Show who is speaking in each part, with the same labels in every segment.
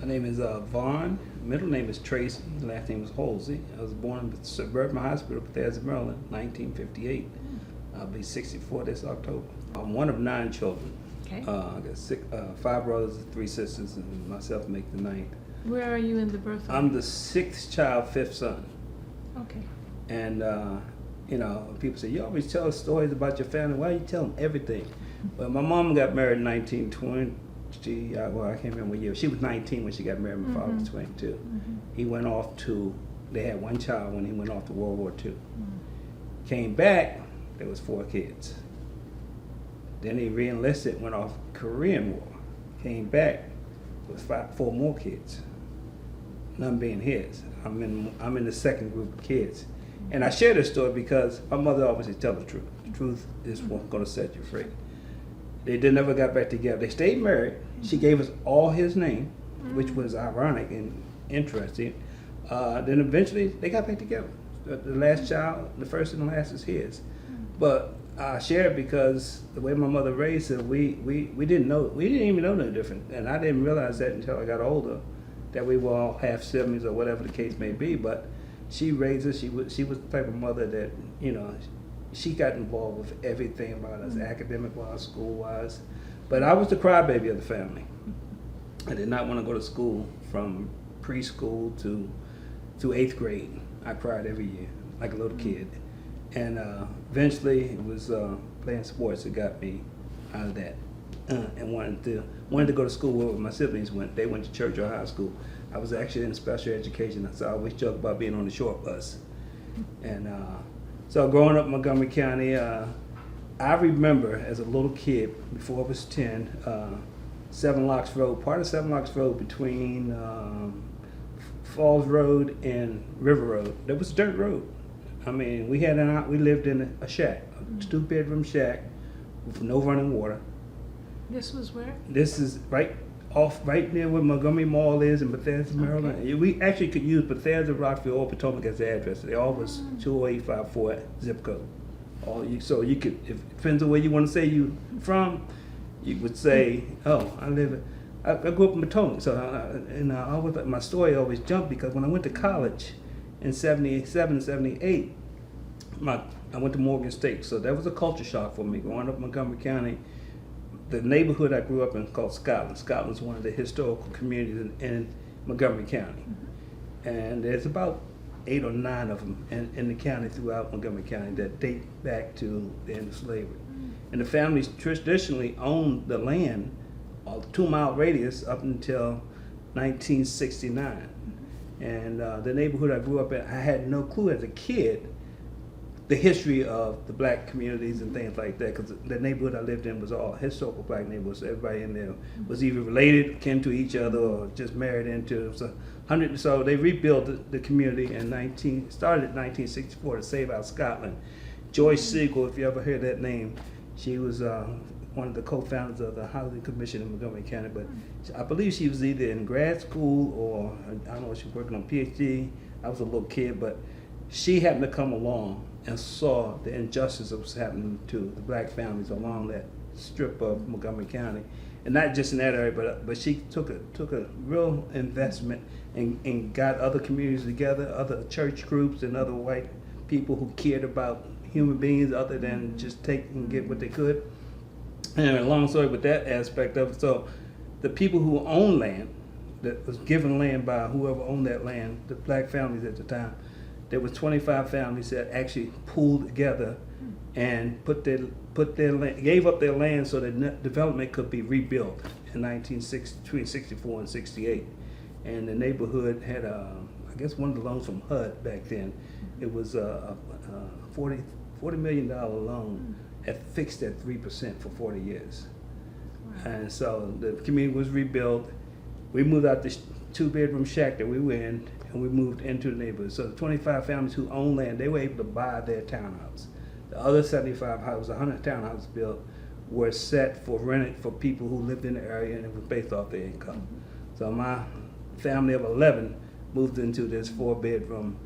Speaker 1: name is Vaughn. Middle name is Tracy. Last name is Holsey. I was born in Suburban Hospital, Bethesda, Maryland, 1958. I'll be 64 this October. I'm one of 9 children.
Speaker 2: Okay.
Speaker 1: I got 5 brothers, 3 sisters, and myself make the 9th.
Speaker 2: Where are you in the birth order?
Speaker 1: I'm the 6th child, 5th son.
Speaker 2: Okay.
Speaker 1: And, people say, you always tell stories about your family. Why you tell them everything? Well, my mom got married in 1920. I can't remember what year. She was 19 when she got married. My father was 22. He went off they had 1 child when he went off to World War II. Came back, there was 4 kids. Then he re-enlisted, went off Korean War. Came back, there was 4 more kids. None being his. I'm in the second group of kids. And I share this story because my mother always said, tell the truth. The truth is what's going to set you free. They never got back together. They stayed married. She gave us all his name, which was ironic and interesting. Then eventually they got back together. The last child, the first and the last is his. But I share it because the way my mother raised us, we didn't even know no different. And I didn't realize that until I got older, that we were all half siblings or whatever the case may be. But she raised us. She was the type of mother that, she got involved with everything about us, academic-wise, school-wise. But I was the crybaby of the family. I did not want to go to school from preschool to 8th grade. I cried every year, like a little kid. And eventually it was playing sports that got me out of that. And wanted to go to school where my siblings went. They went to church or high school. I was actually in special education, so I always joke about being on the short bus. And so growing up in Montgomery County, I remember as a little kid, before I was 10, 7 Locks Road, part of 7 Locks Road between Falls Road and River Road, there was a dirt road. I mean, we lived in a shack, a 2-bedroom shack with no running water.
Speaker 2: This was where?
Speaker 1: This is right near where Montgomery Mall is in Bethesda, Maryland. Okay. We actually could use Bethesda, Rockville, or Potomac as the address. They all was 20854 zip code. So you could, if it depends on where you want to say you from, you would say, oh, I grew up in Potomac. So I always, my story always jumped because when I went to college in 77, 78, I went to Morgan State. So that was a culture shock for me growing up in Montgomery County. The neighborhood I grew up in called Scotland. Scotland's one of the historical communities in Montgomery County. And there's about 8 or 9 of them in the county, throughout Montgomery County, that date back to the end of slavery. And the families traditionally owned the land, a 2-mile radius, up until 1969. And the neighborhood I grew up in, I had no clue as a kid the history of the black communities and things like that, because the neighborhood I lived in was all historical black neighborhoods. So everybody in there was either related, kin to each other, or just married into. So they rebuilt the community started in 1964 to save out Scotland. Joyce Siegel, if you ever heard that name, she was one of the co-founders of the Housing Commission in Montgomery County. But I believe she was either in grad school or I don't know, she was working on PhD. I was a little kid, but she happened to come along and saw the injustice that was happening to the black families along that strip of Montgomery County, and not just in that area, but she took a real investment and got other communities together, other church groups and other white people who cared about human beings other than just take and get what they could. And a long story with that aspect of it. So the people who own land, that was given land by whoever owned that land, the black families at the time, there was 25 families that actually pooled together and gave up their land so that development could be rebuilt in between 64 and 68. And the neighborhood had, I guess, one of the loans from HUD back then. It was a $40 million loan fixed at 3% for 40 years. Wow. And so the community was rebuilt. We moved out this 2-bedroom shack that we were in, and we moved into the neighborhood. So the 25 families who own land, they were able to buy their townhouse. The other 75 houses, 100 townhouses built, were set for rented for people who lived in the area, and it was based off their income. So my family of 11 moved into this 4-bedroom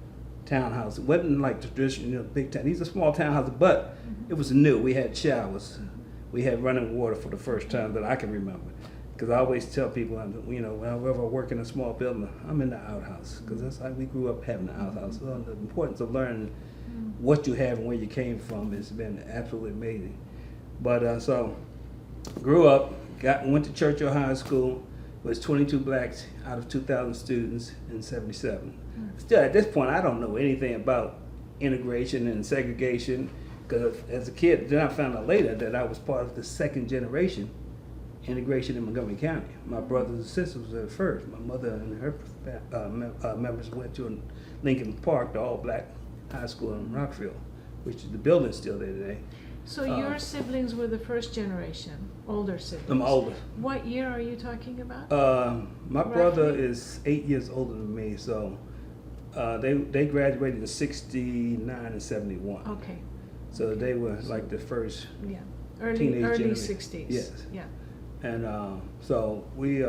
Speaker 1: townhouse. It wasn't like traditional big town. These are small townhouses, but it was new. We had showers. We had running water for the first time that I can remember. because I always tell people, whenever I work in a small building, I'm in the outhouse, because that's how we grew up, having the outhouse. So the importance of learning what you have and where you came from has been absolutely amazing. But so, grew up, went to Churchill High School, was 22 blacks out of 2,000 students in 77. Still, at this point, I don't know anything about integration and segregation, because as a kid, then I found out later that I was part of the second generation integration in Montgomery County. My brothers and sisters were at first. My mother and her members went to Lincoln Park, the all-black high school in Rockville, which the building's still there today.
Speaker 2: So your siblings were the first generation, older siblings?
Speaker 1: I'm older.
Speaker 2: What year are you talking about?
Speaker 1: My brother is 8 years older than me, so they graduated in 69 and 71.
Speaker 2: Okay.
Speaker 1: So they were like the first
Speaker 2: Yeah.
Speaker 1: teenage
Speaker 2: Early
Speaker 1: generation.
Speaker 2: 60s.
Speaker 1: Yes.
Speaker 2: Yeah.
Speaker 1: And so we,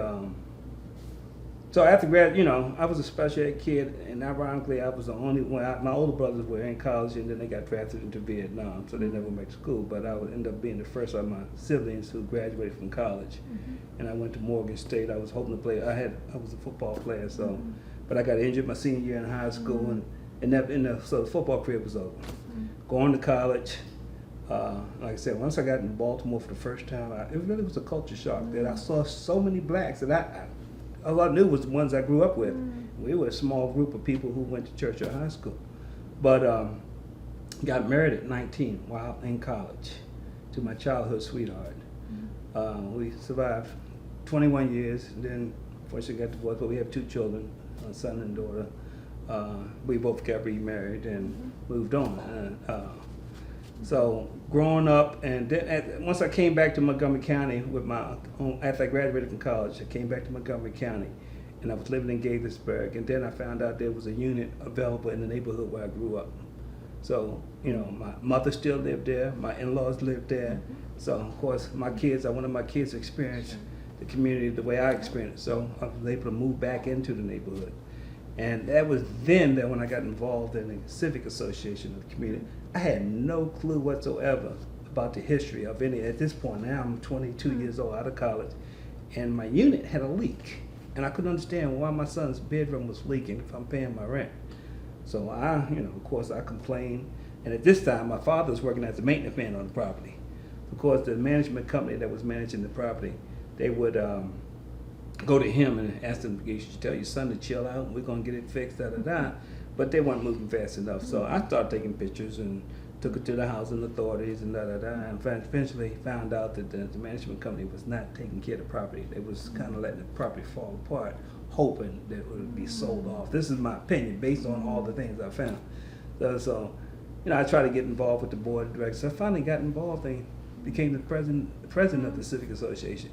Speaker 1: so after grad, I was a special ed kid, and ironically, I was the only one. My older brothers were in college, and then they got drafted into Vietnam, so they never went to school. But I would end up being the first of my siblings who graduated from college, and I went to Morgan State. I was hoping to play. I was a football player, so, but I got injured my senior year in high school, so the football career was over. Going to college. Like I said, once I got in Baltimore for the first time, it really was a culture shock that I saw so many blacks that all I knew was the ones I grew up with. We were a small group of people who went to Churchill High School. But got married at 19 while in college to my childhood sweetheart. We survived 21 years, and then unfortunately got divorced, but we have 2 children, a son and daughter. We both got remarried and moved on. So growing up, and then once I came back to Montgomery County after I graduated from college, I came back to Montgomery County, and I was living in Gaithersburg, and then I found out there was a unit available in the neighborhood where I grew up. So, my mother still lived there, my in-laws lived there, so of course I wanted my kids to experience the community the way I experienced it, so I was able to move back into the neighborhood. And that was then that when I got involved in the civic association of the community, I had no clue whatsoever about the history of any. At this point now, I'm 22 years old, out of college, and my unit had a leak. And I couldn't understand why my son's bedroom was leaking if I'm paying my rent. So of course I complained. And at this time, my father was working as a maintenance man on the property. Of course, the management company that was managing the property, they would go to him and ask him, you should tell your son to chill out, we're going to get it fixed, da-da-da. But they weren't moving fast enough. So I started taking pictures and took it to the housing authorities and da-da-da. And eventually found out that the management company was not taking care of the property. They was kind of letting the property fall apart, hoping that it would be sold off. This is my opinion based on all the things I found. So I tried to get involved with the board of directors. I finally got involved and became the president of the Civic Association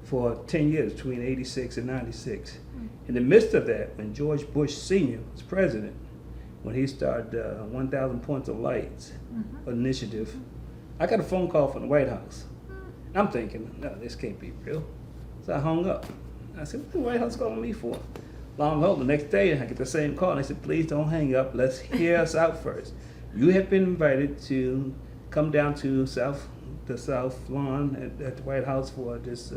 Speaker 1: for 10 years, between 86 and 96. In the midst of that, when George Bush Sr. was president, when he started 1,000 Points of Lights initiative, I got a phone call from the White House. I'm thinking, no, this can't be real. So I hung up. I said, what the White House calling me for? Long haul, the next day I get the same call, and they said, please don't hang up, let's hear us out first. You have been invited to come down to the South Lawn at the White House for this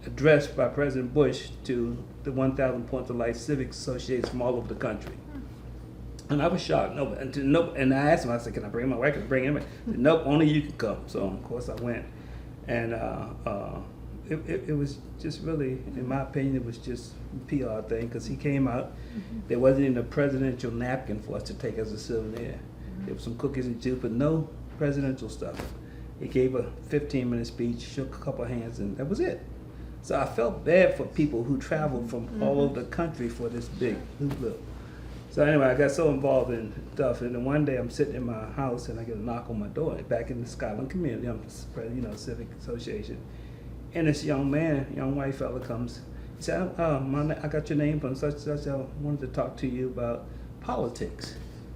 Speaker 1: address by President Bush to the 1,000 Points of Light Civic Associations from all over the country. And I was shocked. And I asked him, I said, can I bring my wife? Can I bring him? He said, nope, only you can come. So of course I went. And it was just really, in my opinion, it was just a PR thing, because he came out. There wasn't even a presidential napkin for us to take as a souvenir. There was some cookies and juice, but no presidential stuff. He gave a 15-minute speech, shook a couple hands, and that was it. So I felt bad for people who traveled from all over the country for this big hoopla. So anyway, I got so involved in stuff, and then one day I'm sitting in my house and I get a knock on my door back in the Scotland community. I'm president, Civic Association, and this young white fella comes. He said, I got your name from such and such. I wanted to talk to you about politics.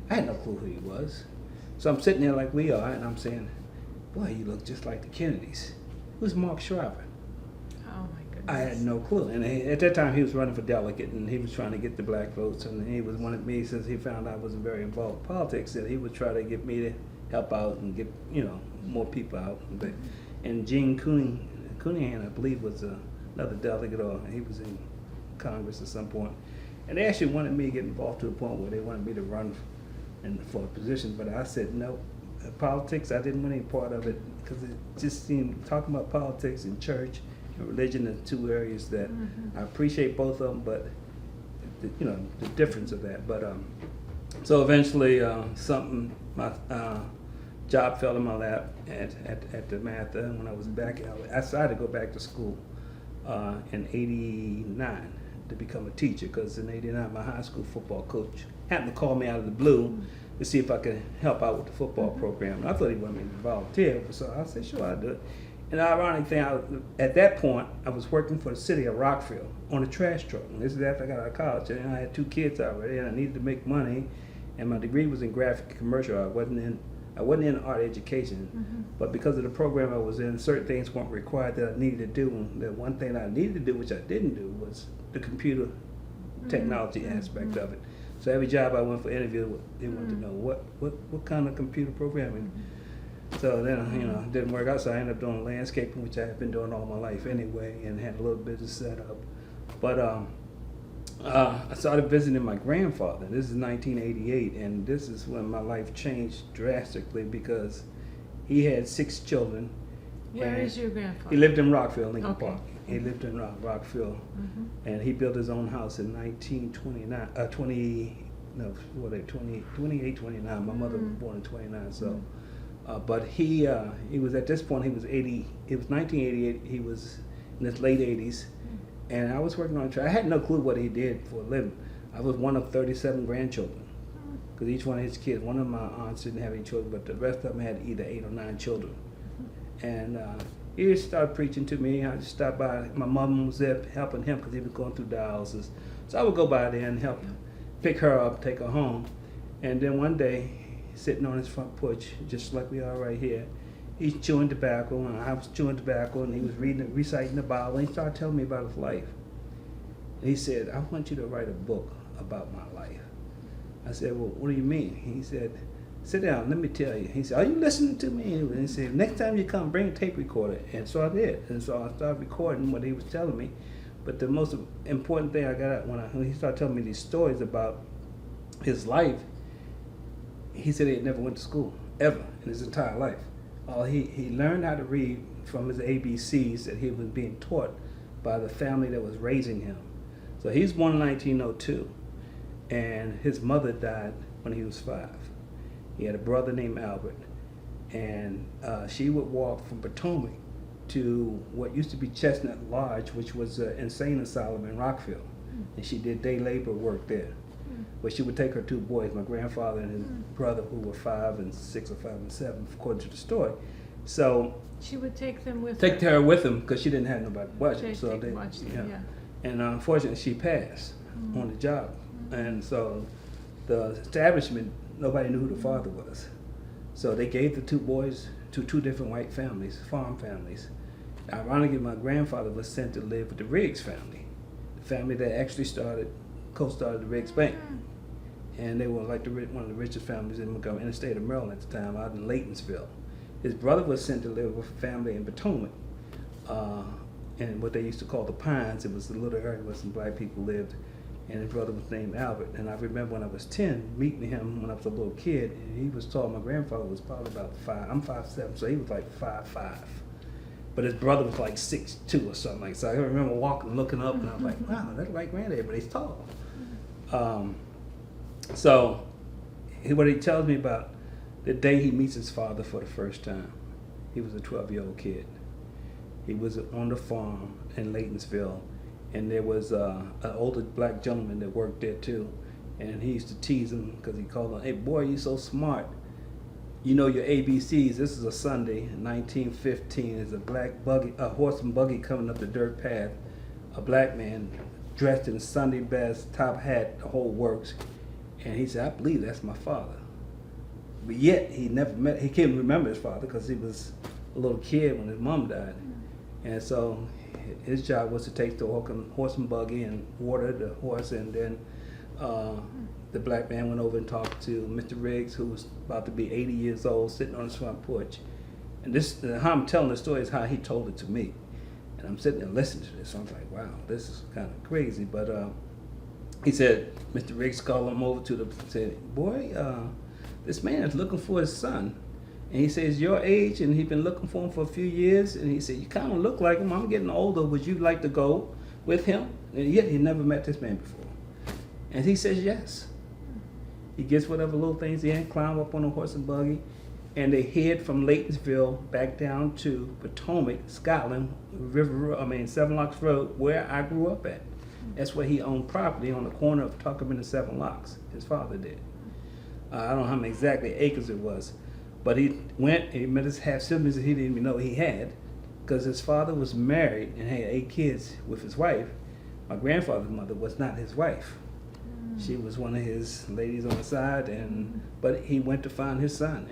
Speaker 1: I had no clue who he was. So I'm sitting there like we are, and I'm saying, boy, you look just like the Kennedys. Who's Mark Shriver?
Speaker 2: Oh my goodness.
Speaker 1: I had no clue. And at that time, he was running for delegate, and he was trying to get the black votes. And he was wanted me, since he found I wasn't very involved in politics, that he would try to get me to help out and get more people out. And Gene Cunningham, I believe, was another delegate, or he was in Congress at some point. And they actually wanted me to get involved to the point where they wanted me to run for a position, but I said no. Politics, I didn't want any part of it because it just seemed, talking about politics and church and religion are two areas that I appreciate both of them, but the difference of that. But so eventually my job fell in my lap at the math when I was back. I decided to go back to school in '89 to become a teacher, because in '89 my high school football coach happened to call me out of the blue to see if I could help out with the football program. And I thought he wanted me to volunteer, so I said, sure, I'll do it. And the ironic thing, at that point, I was working for the city of Rockville on a trash truck. And this is after I got out of college, and I had 2 kids already, and I needed to make money. And my degree was in graphic and commercial. I wasn't in art education, but because of the program I was in, certain things weren't required that I needed to do. And the one thing I needed to do, which I didn't do, was the computer technology aspect of it. So every job I went for interview, they wanted to know what kind of computer programming. So then, it didn't work out, so I ended up doing landscaping, which I had been doing all my life anyway, and had a little business set up. But I started visiting my grandfather. This is 1988, and this is when my life changed drastically, because he had 6 children.
Speaker 2: Where is your grandfather?
Speaker 1: He lived in Rockville, Lincoln
Speaker 2: Okay.
Speaker 1: Park. He lived in Rockville, and he built his own house in 1929, 28, 29. My mother was born in 29, so. But he was, at this point, he was 80, it was 1988, he was in his late 80s, and I was working on a track. I had no clue what he did for a living. I was one of 37 grandchildren, because each one of his kids, one of my aunts didn't have any children, but the rest of them had either 8 or 9 children. And he just started preaching to me. I just stopped by. My mom was there helping him because he was going through dialysis. So I would go by there and help pick her up, take her home. And then one day, sitting on his front porch, just like we are right here, he's chewing tobacco, and I was chewing tobacco, and he was reciting the Bible, and he started telling me about his life. And he said, I want you to write a book about my life. I said, well, what do you mean? He said, sit down, let me tell you. He said, are you listening to me? And he said, next time you come, bring a tape recorder. And so I did. And so I started recording what he was telling me. But the most important thing I got out when he started telling me these stories about his life, he said he had never went to school, ever, in his entire life. He learned how to read from his ABCs that he was being taught by the family that was raising him. So he's born in 1902, and his mother died when he was 5. He had a brother named Albert, and she would walk from Potomac to what used to be Chestnut Lodge, which was an insane asylum in Rockville, and she did day labor work there. But she would take her 2 boys, my grandfather and his brother, who were 5 and 6 or 5 and 7, according to the story. So
Speaker 2: she would take them with
Speaker 1: take
Speaker 2: her.
Speaker 1: her with them because she didn't have nobody to watch them. So
Speaker 2: Watch them, yeah.
Speaker 1: And unfortunately, she passed on the job, and so the establishment, nobody knew who the father was. So they gave the 2 boys to 2 different white families, farm families. Ironically, my grandfather was sent to live with the Riggs family, the family that actually co-started the Riggs Bank. And they were like one of the richest families in the state of Maryland at the time, out in Laytonsville. His brother was sent to live with a family in Potomac, in what they used to call the Pines. It was the little area where some black people lived, and his brother was named Albert. And I remember when I was 10, meeting him when I was a little kid, and he was tall. My grandfather was probably about 5. I'm 5'7", so he was like 5'5". But his brother was like 6'2" or something like that. So I remember walking, looking up, and I was like, wow, that's like granddad, but he's tall. So what he tells me about the day he meets his father for the first time, he was a 12-year-old kid. He was on the farm in Laytonsville, and there was an older black gentleman that worked there too, and he used to tease him because he called him, hey boy, you so smart. You know your ABCs. This is a Sunday, 1915. There's a horse and buggy coming up the dirt path. A black man dressed in Sunday best, top hat, the whole works. And he said, I believe that's my father. But yet, he can't remember his father because he was a little kid when his mom died. And so his job was to take the horse and buggy and water the horse, and then the black man went over and talked to Mr. Riggs, who was about to be 80 years old, sitting on his front porch. And this, how I'm telling the story is how he told it to me. And And I'm sitting there listening to this. So I'm like, wow, this is kind of crazy. But he said, Mr. Riggs called him over to said, boy, this man is looking for his son. And he says, your age, and he's been looking for him for a few years. And he said, you kind of look like him. I'm getting older. Would you like to go with him? And yet he never met this man before. And he says, yes. He gets whatever little things he had, climb up on a horse and buggy, and they head from Laytonsville back down to Potomac, Scotland, 7 Locks Road, where I grew up at. That's where he owned property on the corner of Tuckerman and 7 Locks. His father did. I don't know how many exactly acres it was. But he went, he met his half-siblings that he didn't even know he had, because his father was married and had 8 kids with his wife. My grandfather's mother was not his wife. She was one of his ladies on the side, but he went to find his son.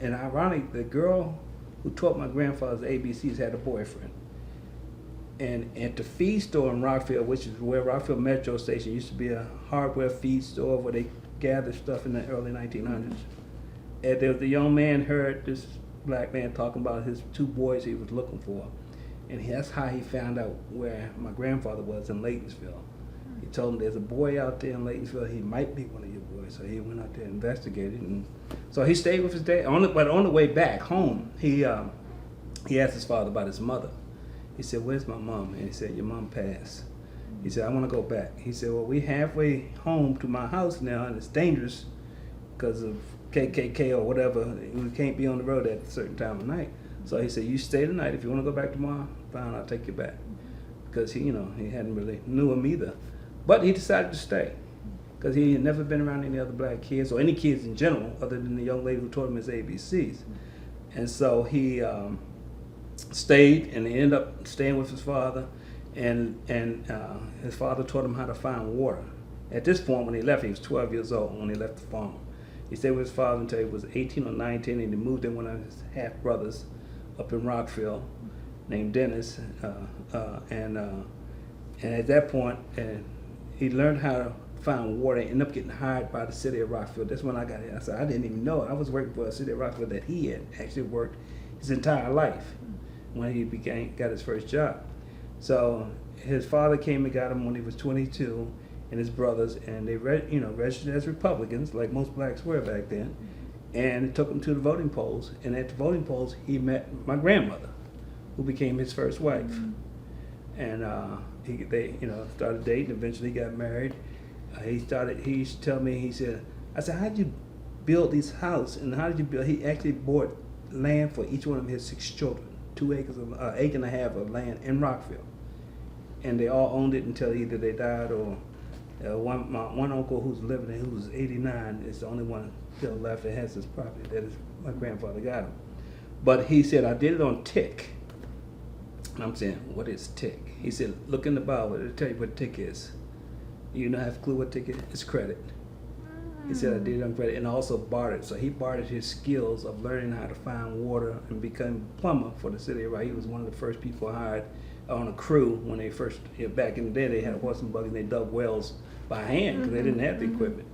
Speaker 1: And ironic, the girl who taught my grandfather's ABCs had a boyfriend. And at the feed store in Rockville, which is where Rockville Metro Station used to be a hardware feed store where they gathered stuff in the early 1900s. And there was a young man heard this black man talking about his 2 boys he was looking for. And that's how he found out where my grandfather was in Laytonsville. He told him there's a boy out there in Laytonsville, he might be one of your boys. So he went out there and investigated. And so he stayed with his dad. But on the way back home, he asked his father about his mother. He said, where's my mom? And he said, your mom passed. He said, I want to go back. He said, well, we halfway home to my house now, and it's dangerous because of KKK or whatever. We can't be on the road at a certain time of night. So he said, you stay the night. If you want to go back tomorrow, fine, I'll take you back. Because he hadn't really knew him either. But he decided to stay because he had never been around any other black kids or any kids in general other than the young lady who taught him his ABCs. And so he stayed, and he ended up staying with his father, and his father taught him how to find water. At this point, when he left, he was 12 years old when he left the farm. He stayed with his father until he was 18 or 19, and he moved in with one of his half-brothers up in Rockville named Dennis. And at that point, he learned how to find water and ended up getting hired by the city of Rockville. That's when I got here. I said, I didn't even know it. I was working for a city of Rockville that he had actually worked his entire life when he got his first job. So his father came and got him when he was 22, and his brothers, and they registered as Republicans, like most blacks were back then, and it took him to the voting polls. And at the voting polls, he met my grandmother, who became his first wife. And they started dating. Eventually, got married. He used to tell me. He said, "I said, how did you build this house? And how did you build?" He actually bought land for each one of his 6 children, 2 acres of acre and a half of land in Rockville, and they all owned it until either they died or one uncle who's living there, who's 89, is the only one still left that has this property. That is my grandfather got him. But he said, I did it on tick. And I'm saying, what is tick? He said, look in the Bible, it'll tell you what tick is. You don't have a clue what tick is? It's credit. He said, I did it on credit, and also bartered. So he bartered his skills of learning how to find water and become a plumber for the city. Right, he was one of the first people hired on a crew when they first, back in the day, they had a horse and buggy and they dug wells by hand because they didn't have the equipment.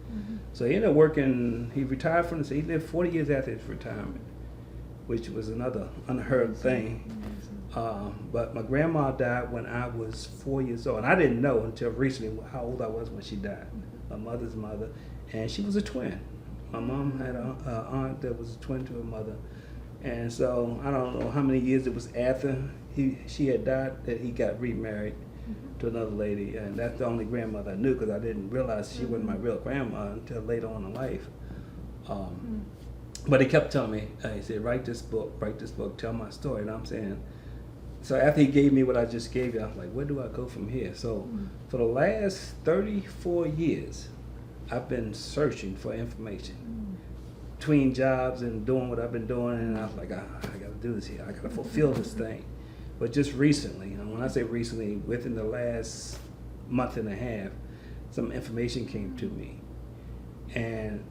Speaker 1: So he ended up working, he retired from he lived 40 years after his retirement, which was another unheard thing. But my grandma died when I was 4 years old, and I didn't know until recently how old I was when she died, my mother's mother, and she was a twin. My mom had an aunt that was a twin to her mother, and so I don't know how many years it was after she had died that he got remarried to another lady, and that's the only grandmother I knew because I didn't realize she wasn't my real grandma until later on in life. But he kept telling me, he said, write this book, tell my story, and I'm saying, so after he gave me what I just gave you, I was like, where do I go from here? So for the last 34 years, I've been searching for information between jobs and doing what I've been doing, and I was like, I got to do this here. I got to fulfill this thing. But just recently, and when I say recently, within the last month and a half, some information came to me. And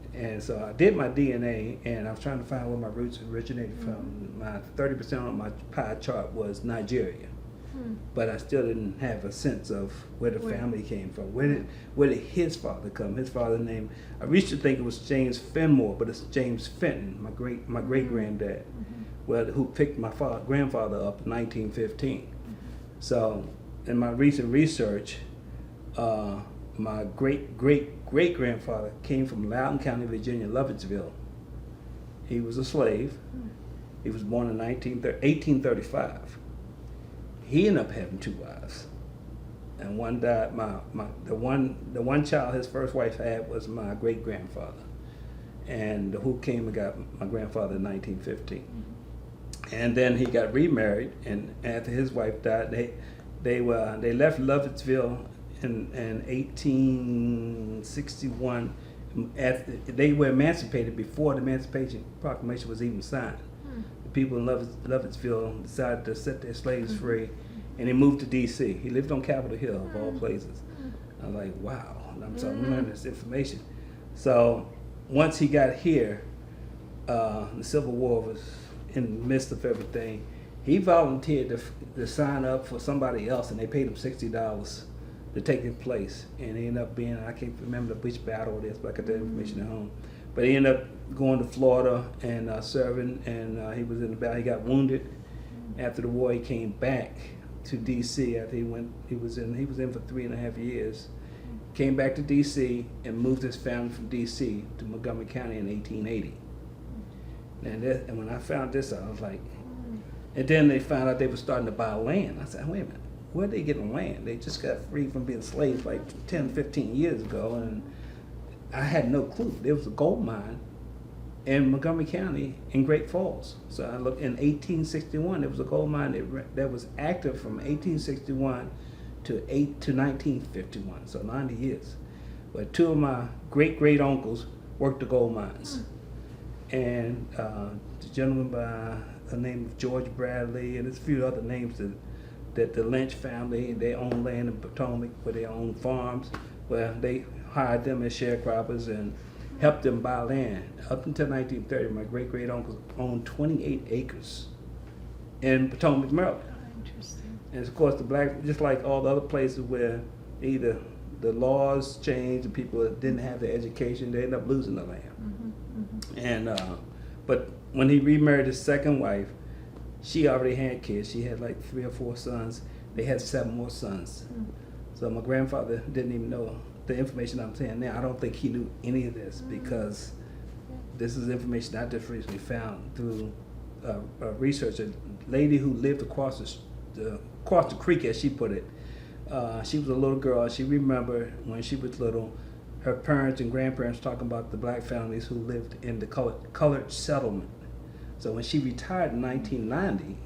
Speaker 1: so I did my DNA, and I was trying to find where my roots originated from. My 30% on my pie chart was Nigeria, but I still didn't have a sense of where the family came from. Where did his father come? His father's name, I used to think it was James Fenmore, but it's James Fenton, my great granddad, who picked my grandfather up in 1915. So in my recent research, my great-great-great-grandfather came from Loudoun County, Virginia, Lovettsville. He was a slave. He was born in 1835. He ended up having 2 wives. And one died, the one child his first wife had was my great-grandfather. And who came and got my grandfather in 1915. And then he got remarried, and after his wife died, they left Lovettsville in 1861. They were emancipated before the Emancipation Proclamation was even signed. The people in Lovettsville decided to set their slaves free, and he moved to D.C. He lived on Capitol Hill, of all places. I'm like, wow, I'm learning this information. So once he got here, the Civil War was in the midst of everything. He volunteered to sign up for somebody else, and they paid him $60 to take his place. And he ended up being, I can't remember which battle it is, but I got that information at home. But he ended up going to Florida and serving, and he was in the battle. He got wounded. After the war, he came back to D.C. after he was in for 3.5 years. Came back to D.C. and moved his family from D.C. to Montgomery County in 1880. And when I found this out, I was like, and then they found out they were starting to buy land. I said, wait a minute, where are they getting land? They just got free from being slaves like 10, 15 years ago, and I had no clue. There was a gold mine in Montgomery County in Great Falls. So I looked, in 1861, there was a gold mine that was active from 1861 to 1951, so 90 years. But 2 of my great-great-uncles worked the gold mines. And the gentleman by the name of George Bradley, and there's a few other names that the Lynch family, they own land in Potomac where they own farms, where they hired them as sharecroppers and helped them buy land. Up until 1930, my great-great-uncles owned 28 acres in Potomac, Maryland.
Speaker 2: Interesting.
Speaker 1: And of course, the black, just like all the other places where either the laws changed and people didn't have the education, they ended up losing the land. And but when he remarried his second wife, she already had kids. She had like 3 or 4 sons. They had 7 more sons. So my grandfather didn't even know the information I'm saying now. I don't think he knew any of this, because this is information I just recently found through research. A lady who lived across the creek, as she put it. She was a little girl. She remembered when she was little, her parents and grandparents talking about the black families who lived in the colored settlement. So when she retired in 1990,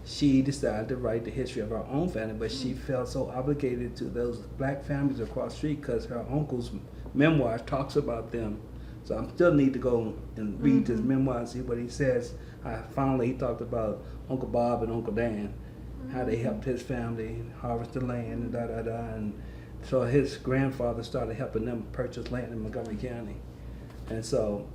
Speaker 1: she decided to write the history of her own family, but she felt so obligated to those black families across the street because her uncle's memoir talks about them. So I still need to go and read his memoir and see what he says. Finally, he talked about Uncle Bob and Uncle Dan, how they helped his family harvest the land and and so his grandfather started helping them purchase land in Montgomery County. And so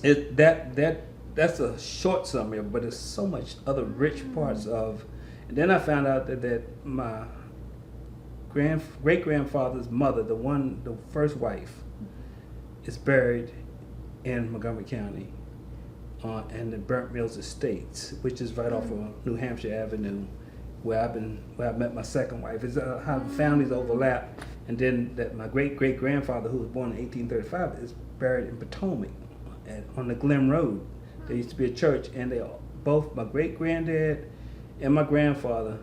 Speaker 1: that's a short summary, but there's so much other rich parts of. And then I found out that my great-grandfather's mother, the first wife, is buried in Montgomery County in the Burnt Mills Estates, which is right off of New Hampshire Avenue, where I met my second wife. It's how the families overlap. And then that my great-great-grandfather, who was born in 1835, is buried in Potomac on the Glen Road. There used to be a church, and both my great-granddad and my grandfather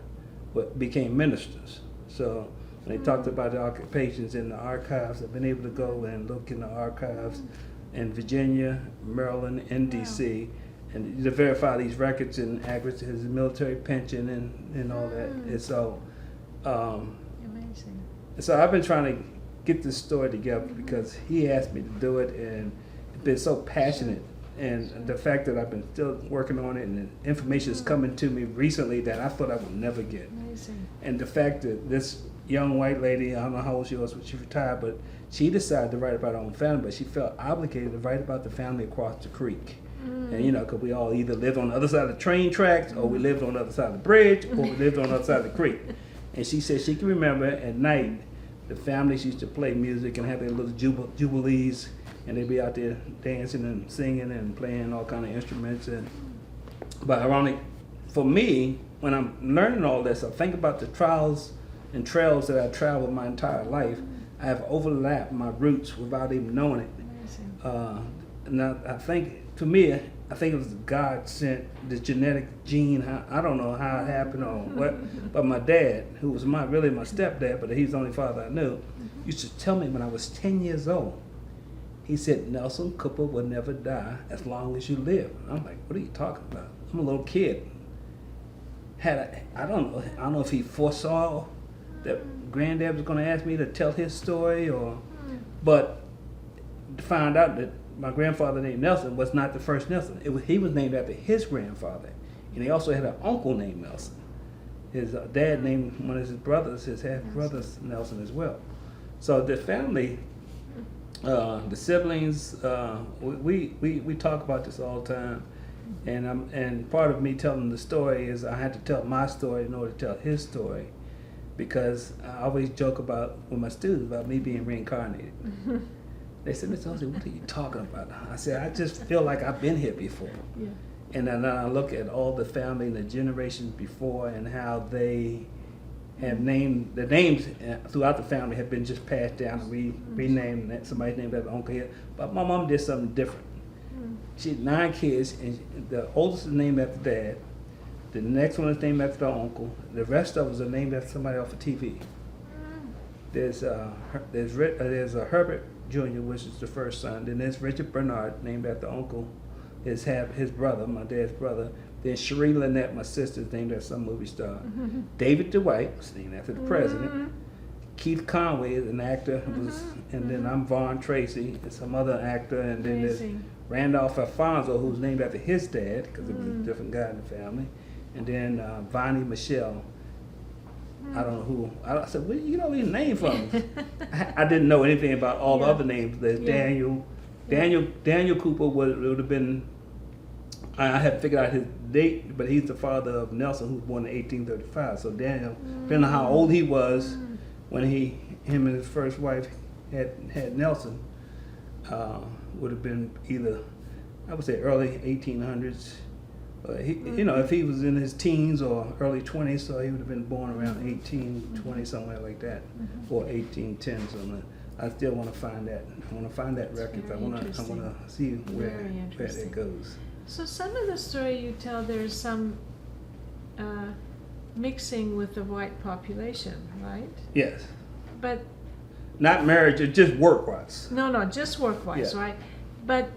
Speaker 1: became ministers. So when they talked about the occupations in the archives, I've been able to go and look in the archives in Virginia, Maryland, and D.C., and to verify these records and accuracy, his military pension and all that. And so,
Speaker 2: Amazing.
Speaker 1: so I've been trying to get this story together because he asked me to do it, and been so passionate. And the fact that I've been still working on it, and the information is coming to me recently that I thought I would never get.
Speaker 2: Amazing.
Speaker 1: And the fact that this young white lady, I don't know how old she was when she retired, but she decided to write about her own family, but she felt obligated to write about the family across the creek. And because we all either lived on the other side of the train tracks, or we lived on the other side of the bridge, or we lived on the other side of the creek. And she said she can remember at night the families used to play music and have their little jubilees, and they'd be out there dancing and singing and playing all kind of instruments. But ironic for me, when I'm learning all this, I think about the trials and trails that I traveled my entire life. I have overlapped my roots without even knowing it.
Speaker 2: Amazing.
Speaker 1: And I think, to me, I think it was God sent the genetic gene. I don't know how it happened or what, but my dad, who was really my stepdad, but he's the only father I knew, used to tell me when I was 10 years old, he said, Nelson Cooper will never die as long as you live. I'm like, what are you talking about? I'm a little kid. I don't know if he foresaw that Granddad was going to ask me to tell his story, but to find out that my grandfather named Nelson was not the first Nelson. He was named after his grandfather, and he also had an uncle named Nelson. His dad named one of his brothers, his half brothers, Nelson as well. So the family, the siblings, we talk about this all the time, and part of me telling the story is I had to tell my story in order to tell his story, because I always joke about with my students about me being reincarnated. They said, Mr. Holsey, what are you talking about? I said, I just feel like I've been here before.
Speaker 2: Yeah.
Speaker 1: And then I look at all the family and the generations before and how they have named, the names throughout the family have been just passed down and renamed. Somebody's named after uncle here. But my mom did something different. She had 9 kids, and the oldest is named after dad. The next one is named after the uncle. The rest of us are named after somebody off of TV. There's a Herbert Jr., which is the first son. Then there's Richard Bernard, named after uncle, his brother, my dad's brother. Then Cherie Lynette, my sister, is named after some movie star. David Dwight was named after the president. Keith Conway is an actor, and then I'm Vaughn Tracy, and some other actor, and then there's Randolph Alfonso, who's named after his dad, because it was a different guy in the family. And then Vonnie Michelle. I don't know who. I said, where do you know these names from? I didn't know anything about all the other names. There's Daniel. Daniel Cooper would have been, I had figured out his date, but he's the father of Nelson, who was born in 1835. So Daniel, depending on how old he was when him and his first wife had Nelson, would have been either, I would say, early 1800s. If he was in his teens or early 20s, so he would have been born around 1820, somewhere like that, or 1810, something. I still want to find that. I want to find that record. I want to see where it goes.
Speaker 2: So some of the story you tell, there's some mixing with the white population, right?
Speaker 1: Yes.
Speaker 2: But
Speaker 1: not marriage, just work-wise.
Speaker 2: No, just work-wise, right? But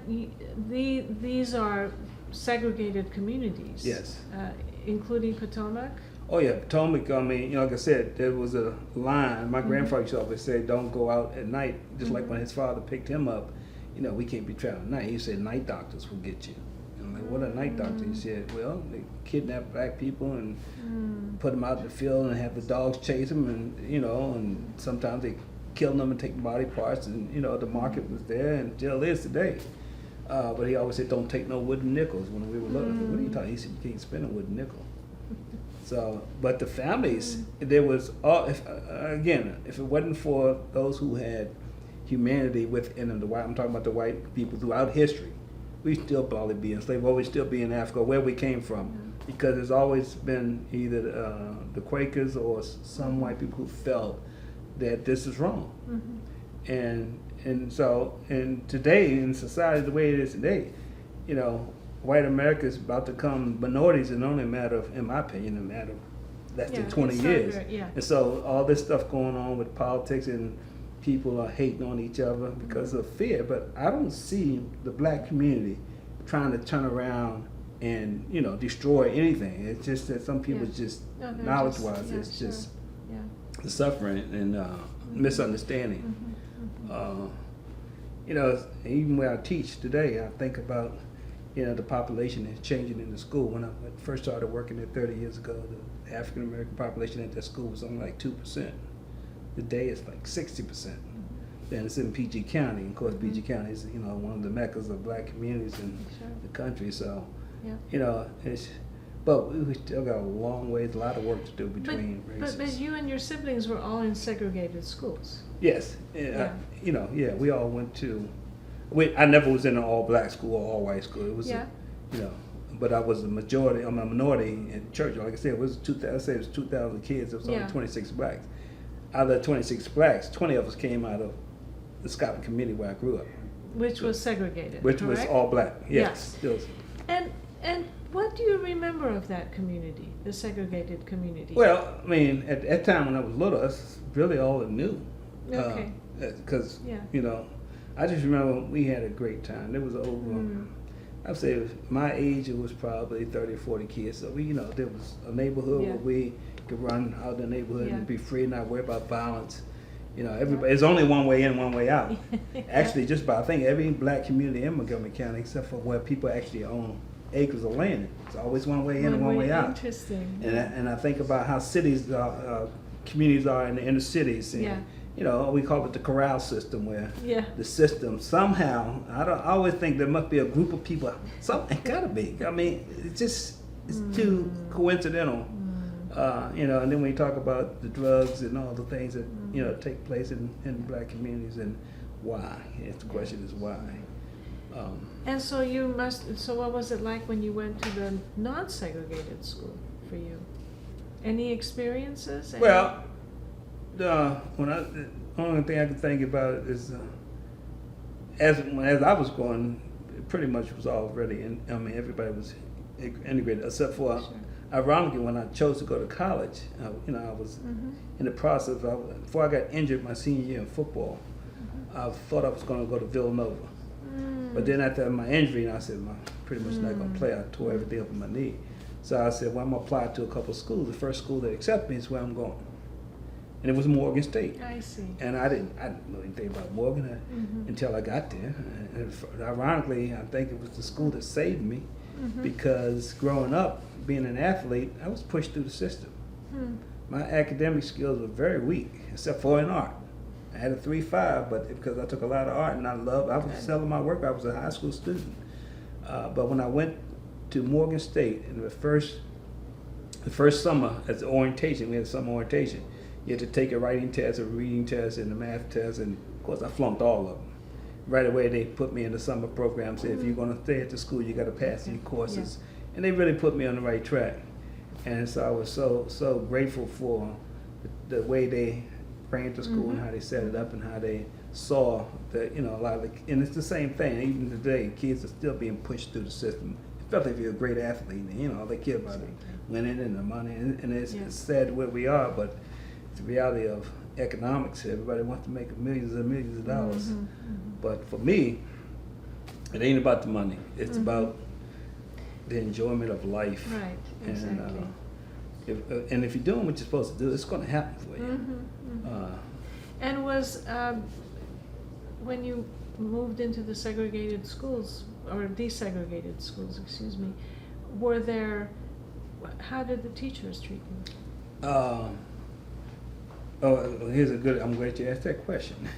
Speaker 2: these are segregated communities.
Speaker 1: Yes.
Speaker 2: Including Potomac?
Speaker 1: Oh yeah, Potomac, I mean, like I said, there was a line, my grandfather used to always say, don't go out at night, just like when his father picked him up, we can't be traveling at night. He said, night doctors will get you. And I'm like, what are night doctors? He said, well, they kidnap black people and put them out in the field and have the dogs chase them, and, and sometimes they kill them and take body parts, and, the market was there and still is today. But he always said, don't take no wooden nickels when we were little. What are you talking? He said, you can't spend a wooden nickel. So, but the families, there was, if it wasn't for those who had humanity within them, I'm talking about the white people throughout history, we'd still probably be enslaved, or we'd still be in Africa, where we came from. Because there's always been either the Quakers or some white people who felt that this is wrong. And so, today, in society the way it is today, white America is about to become minorities in only a matter of, in my opinion, a matter of less than 20 years. And so all this stuff going on with politics, and people are hating on each other because of fear. But I don't see the black community trying to turn around and, destroy anything. It's just that some people just, knowledge-wise, it's just the suffering and misunderstanding. Even when I teach today, I think about, the population is changing in the school. When I first started working there 30 years ago, the African American population at that school was only like 2%. Today it's like 60%. Then it's in PG County. Of course, PG County is, one of the meccas of black communities in the country. So, but we still got a long ways, a lot of work to do between races.
Speaker 2: But you and your siblings were all in segregated schools.
Speaker 1: Yes, we all went to. I never was in an all-black school or all-white school. It was, but I was a majority, I'm a minority in church. Like I said, it was 2,000 kids. There was only
Speaker 2: Yeah.
Speaker 1: 26 blacks. Out of the 26 blacks, 20 of us came out of the Scotland community where I grew up,
Speaker 2: Which was segregated,
Speaker 1: which was
Speaker 2: correct?
Speaker 1: all black. Yes. It was.
Speaker 2: And what do you remember of that community, the segregated community?
Speaker 1: Well, I mean, at that time when I was little, that's really all I knew.
Speaker 2: Okay.
Speaker 1: Because,
Speaker 2: Yeah.
Speaker 1: you know, I just remember we had a great time. There was over, I'd say my age, it was probably 30 or 40 kids. So, there was a neighborhood
Speaker 2: Yeah.
Speaker 1: where we could run out the neighborhood
Speaker 2: Yeah.
Speaker 1: and be free, not worry about violence. Everybody, it's only one way in, one way out. Actually, just about, I think every black community in Montgomery County, except for where people actually own acres of land, it's always one way in and one way out.
Speaker 2: Interesting.
Speaker 1: And I think about how cities, communities are in the inner cities. And,
Speaker 2: Yeah.
Speaker 1: we call it the corral system, where
Speaker 2: Yeah.
Speaker 1: the system somehow, I always think there must be a group of people, something gotta be. I mean, it's too coincidental. And then we talk about the drugs and all the things that, take place in black communities, and why. The question is why.
Speaker 2: And so what was it like when you went to the non-segregated school for you? Any experiences?
Speaker 1: Well, the only thing I can think about is, as I was going, it pretty much was already, everybody was integrated, except for,
Speaker 2: Sure.
Speaker 1: ironically, when I chose to go to college, I was in the process, before I got injured my senior year in football, I thought I was going to go to Villanova. But then after my injury, I said, I'm pretty much not going to play. I tore everything up in my knee. So I said, well, I'm going to apply to a couple of schools. The first school that accepted me is where I'm going. And it was Morgan State.
Speaker 2: I see.
Speaker 1: And I didn't know anything about Morgan until I got there. And ironically, I think it was the school that saved me, because growing up, being an athlete, I was pushed through the system. My academic skills were very weak, except for in art. I had a 3.5, but because I took a lot of art and I was selling my work. I was a high school student. But when I went to Morgan State, in the first summer as orientation, we had a summer orientation. You had to take a writing test, a reading test, and a math test, and of course I flunked all of them. Right away they put me in the summer program, said if you're going to stay at the school, you got to pass these courses. And they really put me on the right track. And so I was so grateful for the way they ran the school and how they set it up and how they saw that, a lot of and it's the same thing. Even today, kids are still being pushed through the system. Especially if you're a great athlete, all they care about is winning and the money. And it's sad where we are, but it's the reality of economics. Everybody wants to make millions and millions of dollars. But for me, it ain't about the money. It's about the enjoyment of life.
Speaker 2: Right, exactly.
Speaker 1: And if you're doing what you're supposed to do, it's going to happen for you.
Speaker 2: And was, when you moved into the segregated schools, or desegregated schools, excuse me, how did the teachers treat you?
Speaker 1: I'm glad you asked that question.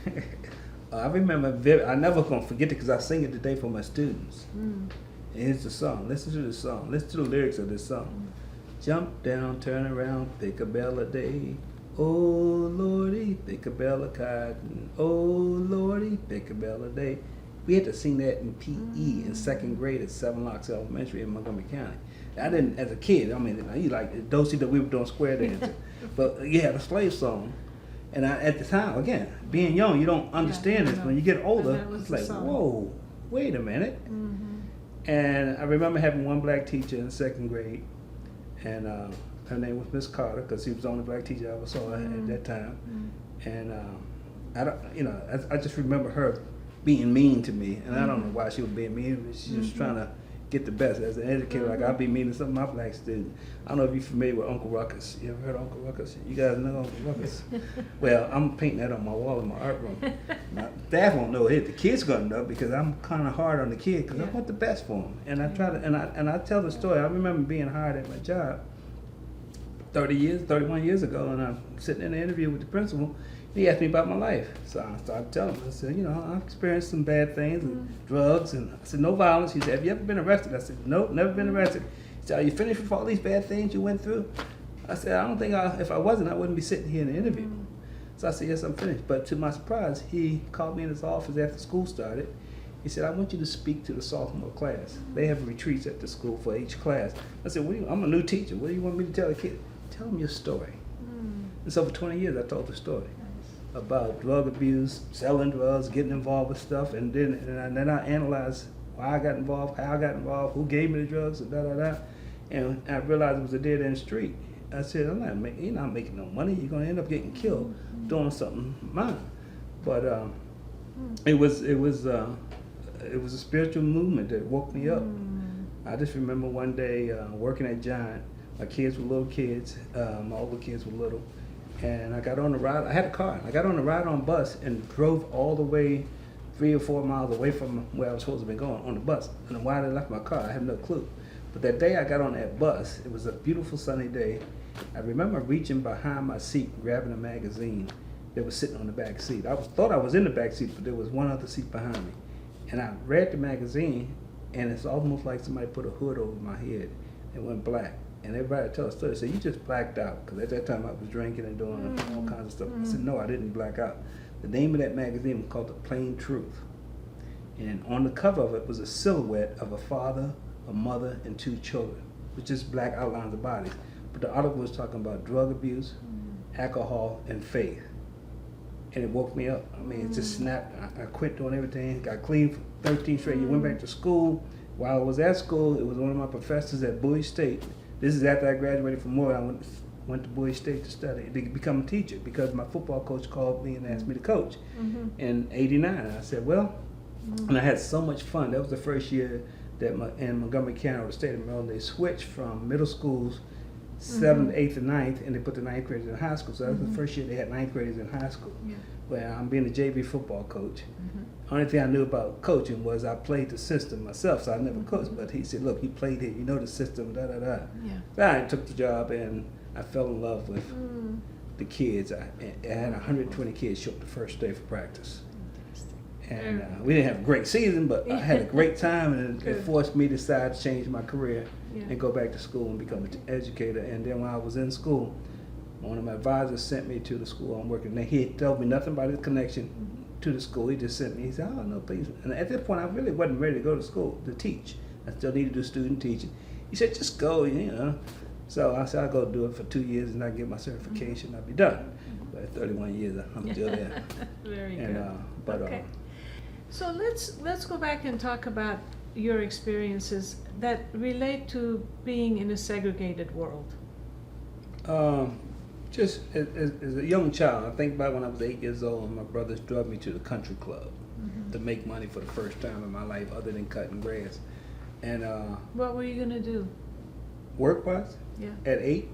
Speaker 1: I remember, I'm never going to forget it because I sing it today for my students. And here's the song. Listen to the song. Listen to the lyrics of this song. Jump down, turn around, pick a bell a day. Oh, Lordy, pick a bell a cotton. Oh, Lordy, pick a bell a day. We had to sing that in PE in second grade at Seven Locks Elementary in Montgomery County. I didn't, as a kid, you like Dosey that we were doing square dancing. But you had a slave song. And at the time, again, being young, you don't understand this. When you get older, it's like, whoa, wait a minute. And I remember having one black teacher in second grade, and her name was Miss Carter, because she was the only black teacher I ever saw at that time. And I just remember her being mean to me, and I don't know why she was being mean. She was trying to get the best as an educator. Like I'd be mean to some of my black students. I don't know if you're familiar with Uncle Ruckus. You ever heard of Uncle Ruckus? You guys know Uncle Ruckus? Well, I'm painting that on my wall in my art room. My staff won't know it. The kids gonna know because I'm kind of hard on the kid because I want the best for them. And I try to, and I tell the story. I remember being hired at my job 31 years ago, and I'm sitting in an interview with the principal. He asked me about my life. So I started telling him. I said, I've experienced some bad things and drugs. And I said, no violence. He said, have you ever been arrested? I said, nope, never been arrested. He said, are you finished with all these bad things you went through? I said, I don't think if I wasn't, I wouldn't be sitting here in the interview. So I said, yes, I'm finished. But to my surprise, he called me in his office after school started. He said, I want you to speak to the sophomore class. They have retreats at the school for each class. I said, I'm a new teacher. What do you want me to tell the kid? Tell them your story. And so for 20 years, I told the story about drug abuse, selling drugs, getting involved with stuff, and then I analyzed why I got involved, how I got involved, who gave me the drugs, and da-da-da. And I realized it was a dead-end street. I said, you're not making no money. You're going to end up getting killed doing something mine. But it was a spiritual movement that woke me up. I just remember one day working at Giant. My kids were little kids. My older kids were little. And I got on the ride. I had a car. I got on the ride-on bus and drove all the way 3 or 4 miles away from where I was supposed to be going on the bus. And why they left my car, I have no clue. But that day I got on that bus, it was a beautiful sunny day. I remember reaching behind my seat, grabbing a magazine that was sitting on the back seat. I thought I was in the back seat, but there was one other seat behind me. And I read the magazine, and it's almost like somebody put a hood over my head. It went black. And everybody tell a story. They said, you just blacked out. Because at that time I was drinking and doing all kinds of stuff. I said, no, I didn't black out. The name of that magazine was called The Plain Truth. And on the cover of it was a silhouette of a father, a mother, and 2 children, with just black outlines of bodies. But the article was talking about drug abuse, alcohol, and faith. And it woke me up. I mean, it just snapped. I quit doing everything, got clean for 13 straight years, went back to school. While I was at school, it was one of my professors at Bowie State. This is after I graduated from Moore. I went to Bowie State to study, to become a teacher, because my football coach called me and asked me to coach in '89. I said, well, and I had so much fun. That was the first year that in Montgomery County, or the state of Maryland, they switched from middle schools 7th, 8th, and 9th, and they put the 9th graders in high school. So that was the first year they had 9th graders in high school.
Speaker 2: Yeah.
Speaker 1: Well, I'm being a JV football coach. Only thing I knew about coaching was I played the system myself, so I never coached. But he said, look, you played it, you know the system, da-da-da.
Speaker 2: Yeah.
Speaker 1: So I took the job, and I fell in love with the kids. I had 120 kids show up the first day for practice. And we didn't have a great season, but I had a great time, and it forced me to decide to change my career and go back to school and become an educator. And then when I was in school, one of my advisors sent me to the school I'm working. And he told me nothing about his connection to the school. He just sent me. He said, "Oh no, please." And at this point, I really wasn't ready to go to school to teach. I still needed to do student teaching. He said, "Just go, you know." So I said, "I'll go do it for 2 years, and I get my certification. I'll be done." But at 31 years, I'm still there.
Speaker 2: Very good. Okay. So let's go back and talk about your experiences that relate to being in a segregated world.
Speaker 1: Just as a young child, I think about when I was 8 years old, my brothers drove me to the country club to make money for the first time in my life, other than cutting grass. And
Speaker 2: what were you gonna do?
Speaker 1: Work-wise, at 8,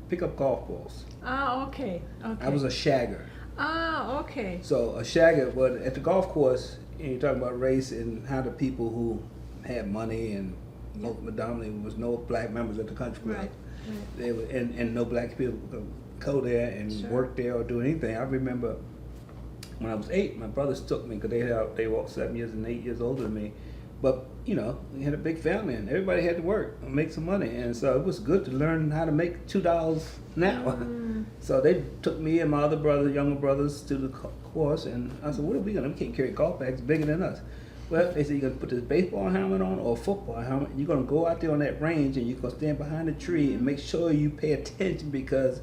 Speaker 1: pick up golf balls.
Speaker 2: Ah, okay.
Speaker 1: I was a shagger.
Speaker 2: Ah, okay.
Speaker 1: So a shagger, well, at the golf course, you're talking about race and how the people who had money and predominantly was no black members at the country club.
Speaker 2: Right.
Speaker 1: They were, and no black people could go there and work there or do anything. I remember when I was 8, my brothers took me because they were all 7 years and 8 years older than me. But you know, we had a big family and everybody had to work and make some money, and so it was good to learn how to make $2 an hour. So they took me and my other brothers, younger brothers, to the course, and I said, "What are we gonna? We can't carry golf bags bigger than us." Well, they said, "You're gonna put this baseball helmet on or a football helmet. You're gonna go out there on that range and you're gonna stand behind a tree and make sure you pay attention, because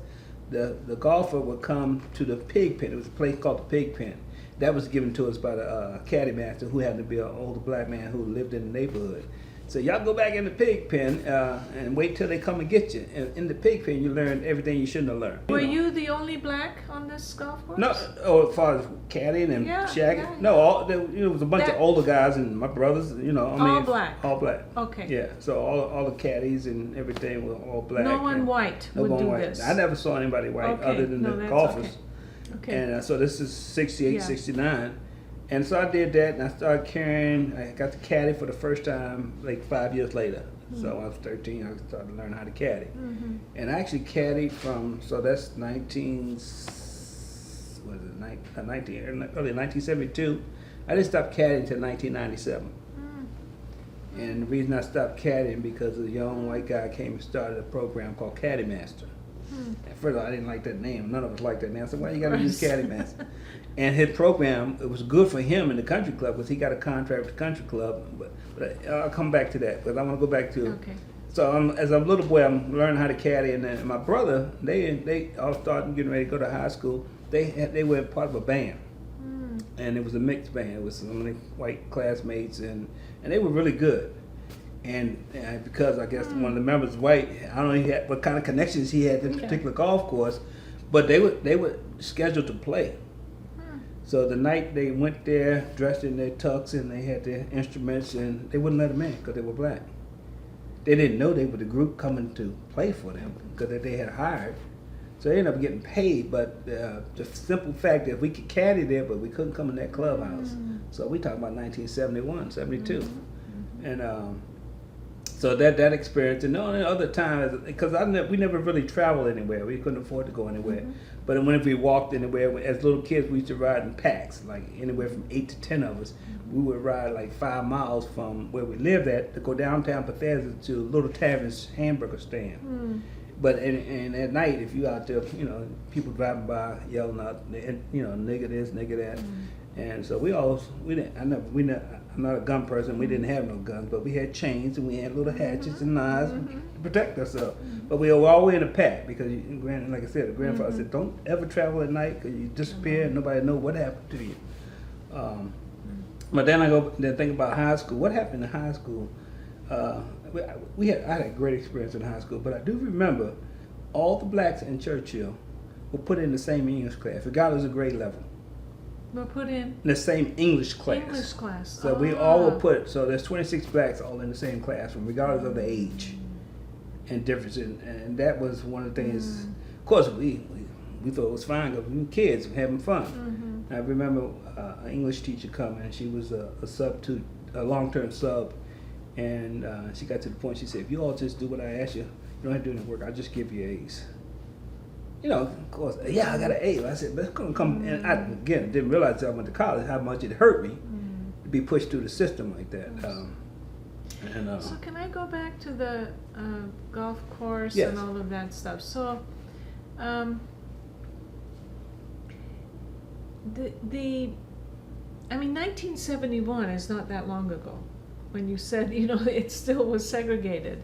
Speaker 1: the golfer would come to the pig pen. It was a place called the pig pen. That was given to us by the caddy master, who happened to be an older black man who lived in the neighborhood. So y'all go back in the pig pen and wait till they come and get you. And in the pig pen, you learn everything you shouldn't have learned.
Speaker 2: Were you the only black on this golf course?
Speaker 1: No, as far as caddying and shagging.
Speaker 2: Yeah.
Speaker 1: No, it was a bunch of older guys and my brothers. You know,
Speaker 2: all black.
Speaker 1: All black.
Speaker 2: Okay.
Speaker 1: Yeah. So all the caddies and everything were all black.
Speaker 2: No one white would do this.
Speaker 1: I never saw anybody white other than the golfers.
Speaker 2: Okay.
Speaker 1: And so this is 68, 69. And so I did that, and I started carrying. I got to caddy for the first time like 5 years later. So when I was 13, I started to learn how to caddy. And I actually caddied from, so that's early 1972. I didn't stop caddying until 1997. And the reason I stopped caddying because a young white guy came and started a program called Caddy Master. At first, I didn't like that name. None of us liked that name. I said, "Why you got to use Caddy Master?" And his program, it was good for him in the country club because he got a contract with the country club. But I'll come back to that because I want to go back to.
Speaker 2: Okay.
Speaker 1: So as a little boy, I'm learning how to caddy, and then my brother, they all started getting ready to go to high school. They were part of a band, and it was a mixed band. It was some of the white classmates, and they were really good. And because I guess one of the members was white, I don't know what kind of connections he had to the particular golf course, but they were scheduled to play. So the night they went there, dressed in their tux, and they had their instruments, and they wouldn't let them in because they were black. They didn't know they were the group coming to play for them because they had hired. So they ended up getting paid, but the simple fact that we could caddy there, but we couldn't come in that clubhouse. So we talking about 1971, 72. And so that experience, and the only other time, because we never really traveled anywhere. We couldn't afford to go anywhere. But whenever we walked anywhere, as little kids, we used to ride in packs, like anywhere from 8 to 10 of us. We would ride like 5 miles from where we lived at to go downtown Bethesda to Little Tavern's hamburger stand. But and at night, if you out there, people driving by yelling out, nigga this, nigga that. And so I'm not a gun person. We didn't have no guns, but we had chains and we had little hatchets and knives to protect ourselves. But we were always in a pack because, like I said, the grandfather said, "Don't ever travel at night because you disappear and nobody know what happened to you." But then I think about high school. What happened in high school? I had a great experience in high school, but I do remember all the blacks in Churchill were put in the same English class, regardless of grade level.
Speaker 2: We're put in
Speaker 1: The same English class.
Speaker 2: English class.
Speaker 1: So we all were put. So there's 26 blacks all in the same classroom, regardless of the age and difference. And that was one of the things. Of course, we thought it was fine because we were kids having fun. I remember an English teacher coming, and she was a long-term sub, and she got to the point. She said, "If you all just do what I ask you, you don't have to do any work. I'll just give you A's." Of course, I got an A. I said, but it's going to come, and I, again, didn't realize until I went to college how much it hurt me to be pushed through the system like that.
Speaker 2: So can I go back to the golf course
Speaker 1: Yes.
Speaker 2: and all of that stuff? So, the 1971 is not that long ago when you said, it still was segregated.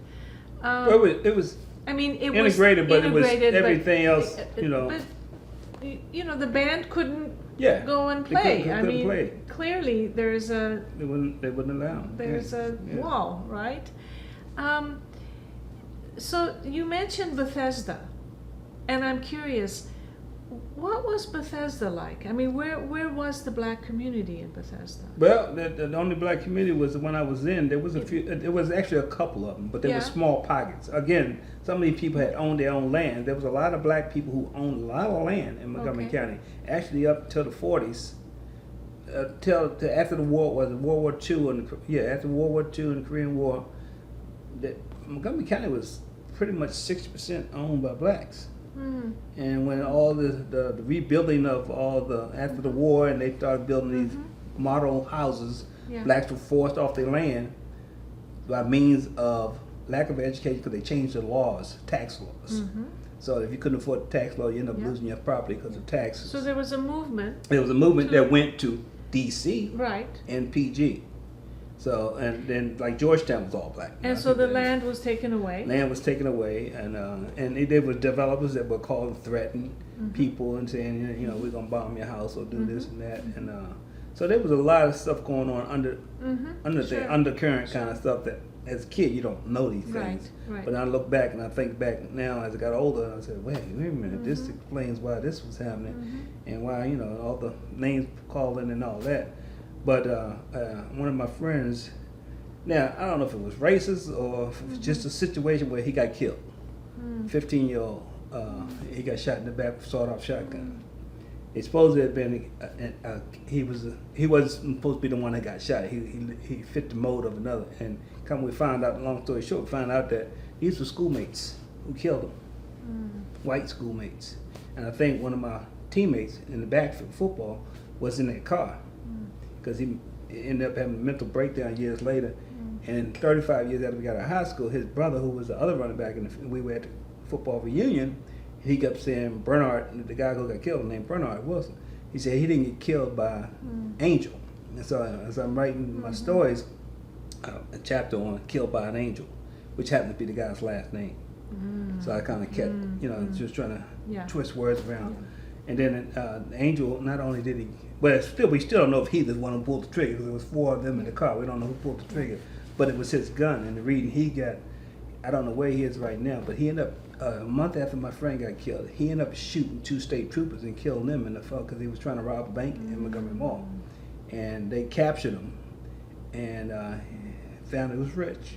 Speaker 1: Well, it was
Speaker 2: it
Speaker 1: integrated,
Speaker 2: was
Speaker 1: but it was everything else,
Speaker 2: But, the band couldn't
Speaker 1: Yeah.
Speaker 2: go and
Speaker 1: They
Speaker 2: play.
Speaker 1: couldn't play.
Speaker 2: Clearly there's a
Speaker 1: They wouldn't allow them.
Speaker 2: there's a wall, right? So you mentioned Bethesda, and I'm curious, what was Bethesda like? Where was the black community in Bethesda?
Speaker 1: Well, the only black community was the one I was in. There was a few. There was actually a couple of them, but they were small pockets. Again, some of these people had owned their own land. There was a lot of black people who owned a lot of land in Montgomery County. Actually, up till the 40s, till after the war was World War II after World War II and the Korean War, that Montgomery County was pretty much 60% owned by blacks. And when all the rebuilding of after the war, and they started building these model houses, blacks were forced off their land by means of lack of education because they changed the laws, tax laws. So if you couldn't afford the tax law, you end up losing your property because of taxes.
Speaker 2: So there was a movement.
Speaker 1: There was a movement that went to D.C.
Speaker 2: Right.
Speaker 1: and PG. So, and then like Georgetown was all black.
Speaker 2: And so the land was taken away.
Speaker 1: Land was taken away, and there were developers that were calling, threatening people and saying, we're gonna bomb your house or do this and that, and so there was a lot of stuff going on under the undercurrent kind of stuff that as a kid you don't know these things.
Speaker 2: Right.
Speaker 1: But I look back and I think back now as I got older, and I said, wait a minute, this explains why this was happening and why all the names calling and all that. But one of my friends, now I don't know if it was racist or if it was just a situation where he got killed. 15-year-old, he got shot in the back with a sawed-off shotgun. It's supposed to have been he wasn't supposed to be the one that got shot. He fit the mold of another. And we found out, long story short, we found out that these were schoolmates who killed him, white schoolmates. And I think one of my teammates in the backfield football was in that car. Because he ended up having a mental breakdown years later. And 35 years after we got out of high school, his brother, who was the other running back, we were at the football reunion, he kept saying Bernard, the guy who got killed named Bernard Wilson. He said he didn't get killed by angel. And so as I'm writing my stories, a chapter on killed by an angel, which happened to be the guy's last name. So I kind of kept, just trying to twist words around. And then the angel, not only did he, we still don't know if he was the one who pulled the trigger, because there was 4 of them in the car. We don't know who pulled the trigger, but it was his gun. And the reading he got, I don't know where he is right now, but he ended up, a month after my friend got killed, he ended up shooting 2 state troopers and killing them in the fall because he was trying to rob a bank in Montgomery Mall. And they captured him and found he was rich.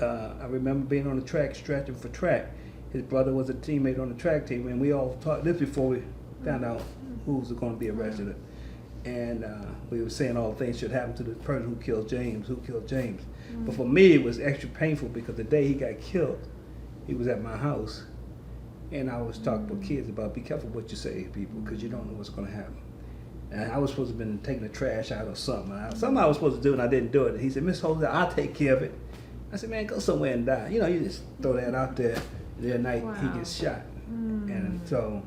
Speaker 1: I remember being on the track, stretching for track. His brother was a teammate on the track team, and we all talked this before we found out who was going to be arrested. And we were saying all the things should happen to the person who killed James. But for me, it was extra painful because the day he got killed, he was at my house, and I was talking to kids about be careful what you say to people because you don't know what's going to happen. And I was supposed to have been taking the trash out or something. Something I was supposed to do, and I didn't do it. And he said, Miss Holsey, I'll take care of it. I said, man, go somewhere and die. You just throw that out there. That night he gets shot. And so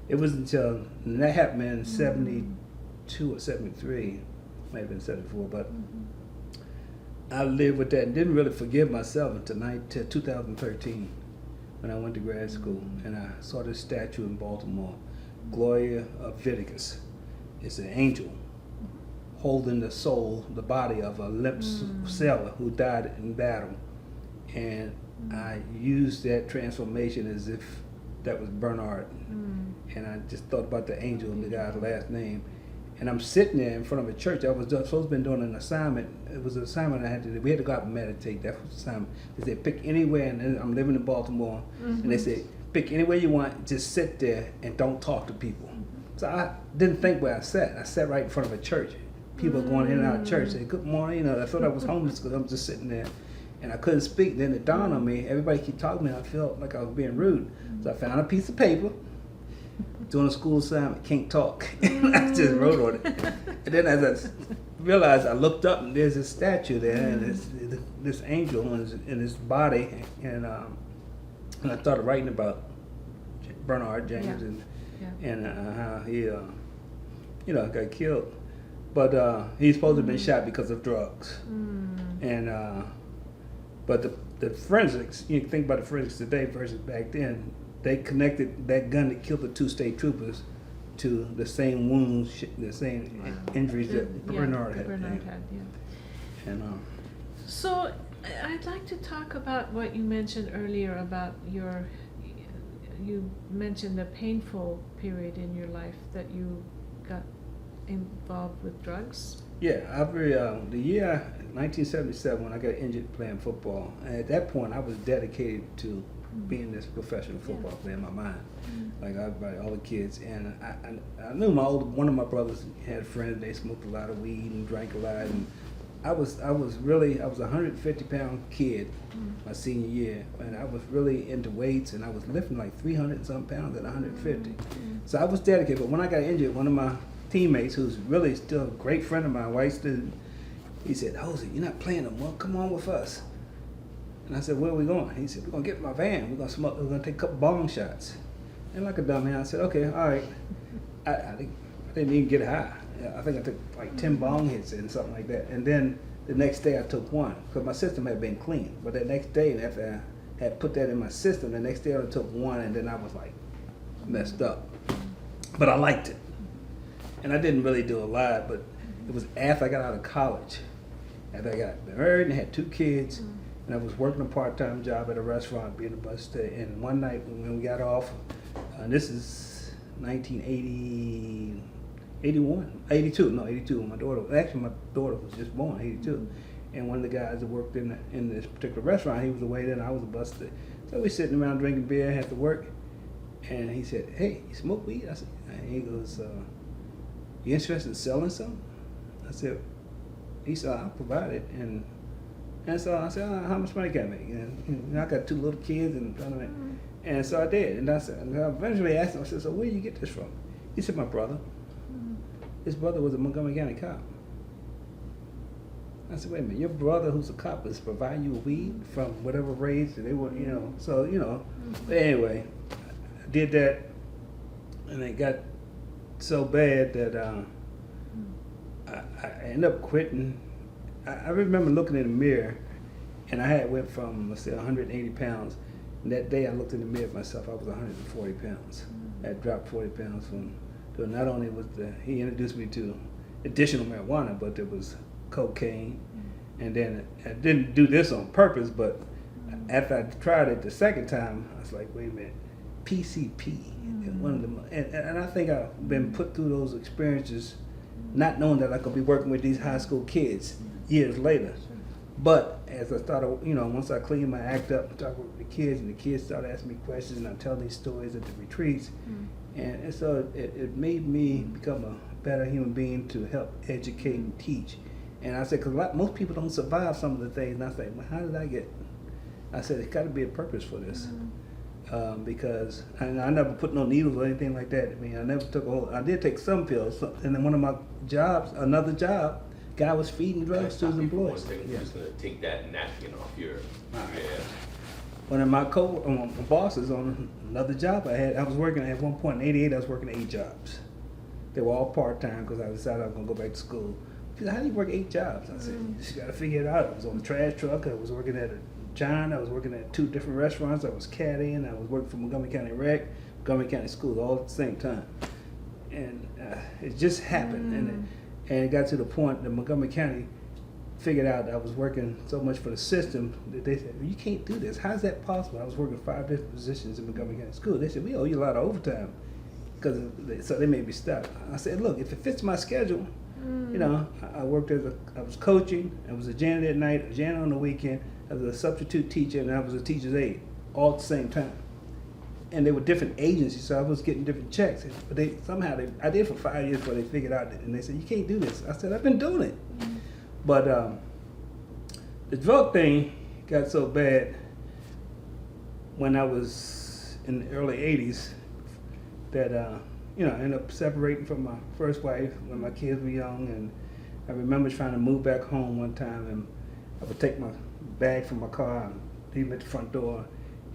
Speaker 1: it wasn't until, and that happened in 72 or 73, might have been 74, but I lived with that and didn't really forgive myself until 2013 when I went to grad school. And I saw this statue in Baltimore, Gloria of Viticus. It's an angel holding the soul, the body of a limp sailor who died in battle. And I used that transformation as if that was Bernard. And I just thought about the angel and the guy's last name. And I'm sitting there in front of a church. I was supposed to have been doing an assignment. It was an assignment I had to do. We had to go out and meditate. That was the assignment. They said, pick anywhere, and I'm living in Baltimore. And they said, pick anywhere you want, just sit there and don't talk to people. So I didn't think where I sat. I sat right in front of a church. People going in and out of church, say, good morning. I thought I was homeless because I'm just sitting there. And I couldn't speak. Then it dawned on me, everybody keep talking to me. I felt like I was being rude. So I found a piece of paper, doing a school assignment, can't talk. I just wrote on it. And then as I realized, I looked up and there's this statue there, and this angel in his body. And I started writing about Bernard James and how he got killed. But he's supposed to have been shot because of drugs. And but the forensics, you think about the forensics today versus back then, they connected that gun that killed the 2 state troopers to the same wounds, the same injuries that Bernard had. And
Speaker 2: so I'd like to talk about what you mentioned earlier about you mentioned a painful period in your life that you got involved with drugs.
Speaker 1: Yeah, the year 1977 when I got injured playing football, and at that point I was dedicated to being this professional football player in my mind, like everybody, all the kids. And I knew one of my brothers had friends. They smoked a lot of weed and drank a lot, and I was a 150-pound kid my senior year, and I was really into weights, and I was lifting like 300 and some pounds at 150. So I was dedicated. But when I got injured, one of my teammates, who's really still a great friend of mine, white student, he said, Holsey, you're not playing no more, come on with us. And I said, where are we going? He said, we're gonna get in my van, we're gonna take a couple bong shots. And like a dumb man, I said, okay, all right. I didn't even get high. I think I took like 10 bong hits and something like that. And then the next day I took one, because my system had been clean. But the next day, after I had put that in my system, the next day I took one, and then I was like messed up. But I liked it. And I didn't really do a lot, but it was after I got out of college, after I got married and had 2 kids, and I was working a part-time job at a restaurant, being a bus stay. And one night when we got off, this is 82, when my daughter was just born, 82. And one of the guys that worked in this particular restaurant, he was a waiter and I was a bus stay. So we sitting around drinking beer after work, and he said, hey, you smoke weed? I said, and he goes, you interested in selling some? I said, he said, I'll provide it. And so I said, how much money can I make? And I got 2 little kids, and so I did. And I said, and I eventually asked him, I said, so where did you get this from? He said, my brother. His brother was a Montgomery County cop. I said, wait a minute, your brother who's a cop is providing you weed from whatever race they were, so, But anyway, I did that, and it got so bad that I ended up quitting. I remember looking in the mirror, and I had went from, let's say, 180 pounds. And that day I looked in the mirror at myself, I was 140 pounds. I had dropped 40 pounds from, not only was he introduced me to additional marijuana, but there was cocaine. And then I didn't do this on purpose, but after I tried it the second time, I was like, wait a minute, PCP. One of them, and I think I've been put through those experiences not knowing that I could be working with these high school kids years later. But as I started, once I cleaned my act up, talking with the kids, and the kids started asking me questions, and I tell these stories at the retreats, and so it made me become a better human being to help educate and teach. And I said, because most people don't survive some of the things, and I said, well, how did I get? I said, there's got to be a purpose for this. Because I never put no needles or anything like that. I mean, I never took I did take some pills, and then one of my jobs, another job, guy was feeding drugs to his employees.
Speaker 3: I'm just gonna take that napkin off your.
Speaker 1: One of my bosses on another job I was working at one point in '88. I was working 8 jobs. They were all part time because I decided I was gonna go back to school. He said, "How do you work 8 jobs?" I said, "You just gotta figure it out." I was on the trash truck. I was working at I was working at 2 different restaurants. I was caddying. I was working for Montgomery County Rec, Montgomery County Schools, all at the same time. And it just happened. And it got to the point that Montgomery County figured out that I was working so much for the system that they said, well, you can't do this. How's that possible? I was working 5 different positions in Montgomery County School. They said, we owe you a lot of overtime. So they made me stop. I said, look, if it fits my schedule, I worked I was coaching, I was a janitor at night, a janitor on the weekend, I was a substitute teacher, and I was a teacher's aide, all at the same time. And they were different agencies, so I was getting different checks. But I did for 5 years before they figured out that, and they said, you can't do this. I said, I've been doing it. But the drug thing got so bad when I was in the early 80s that, I ended up separating from my first wife when my kids were young. And I remember trying to move back home one time, and I would take my bag from my car and leave them at the front door.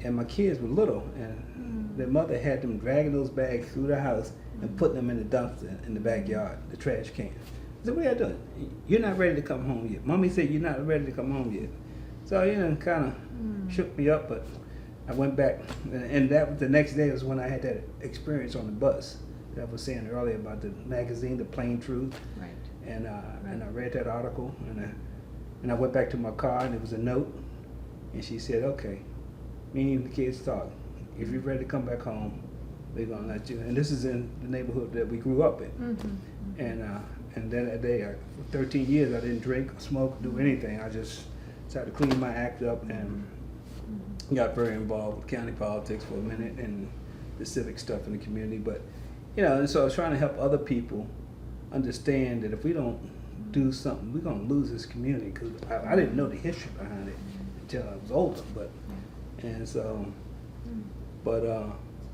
Speaker 1: And my kids were little, and their mother had them dragging those bags through the house and putting them in the dumpster in the backyard, the trash can. I said, what are you doing? You're not ready to come home yet. Mommy said you're not ready to come home yet. So, kind of shook me up, but I went back. And that was the next day was when I had that experience on the bus that I was saying earlier about the magazine, The Plain Truth.
Speaker 2: Right.
Speaker 1: And I read that article, and I went back to my car, and there was a note, and she said, okay, me and the kids talk. If you're ready to come back home, we're gonna let you. And this is in the neighborhood that we grew up in. And then that day, for 13 years, I didn't drink, smoke, do anything. I just started to clean my act up and got very involved with county politics for a minute and the civic stuff in the community. But, and so I was trying to help other people understand that if we don't do something, we're gonna lose this community. Because I didn't know the history behind it until I was older.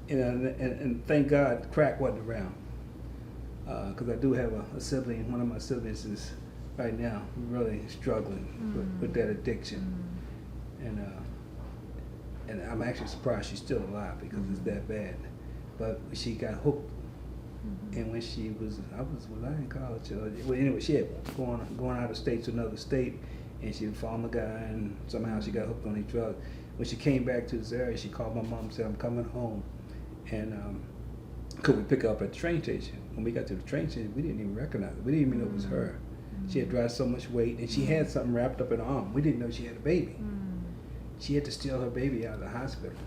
Speaker 1: And thank God crack wasn't around. Because I do have a sibling. One of my siblings is right now really struggling with that addiction, and I'm actually surprised she's still alive because it's that bad. But she got hooked, and when she was I in college. Well, anyway, she had going out of state to another state, and she found a guy, and somehow she got hooked on these drugs. When she came back to this area, she called my mom and said, "I'm coming home," and could we pick her up at the train station? When we got to the train station, we didn't even recognize her. We didn't even know it was her. She had dropped so much weight, and she had something wrapped up in her arm. We didn't know she had a baby. She had to steal her baby out of the hospital.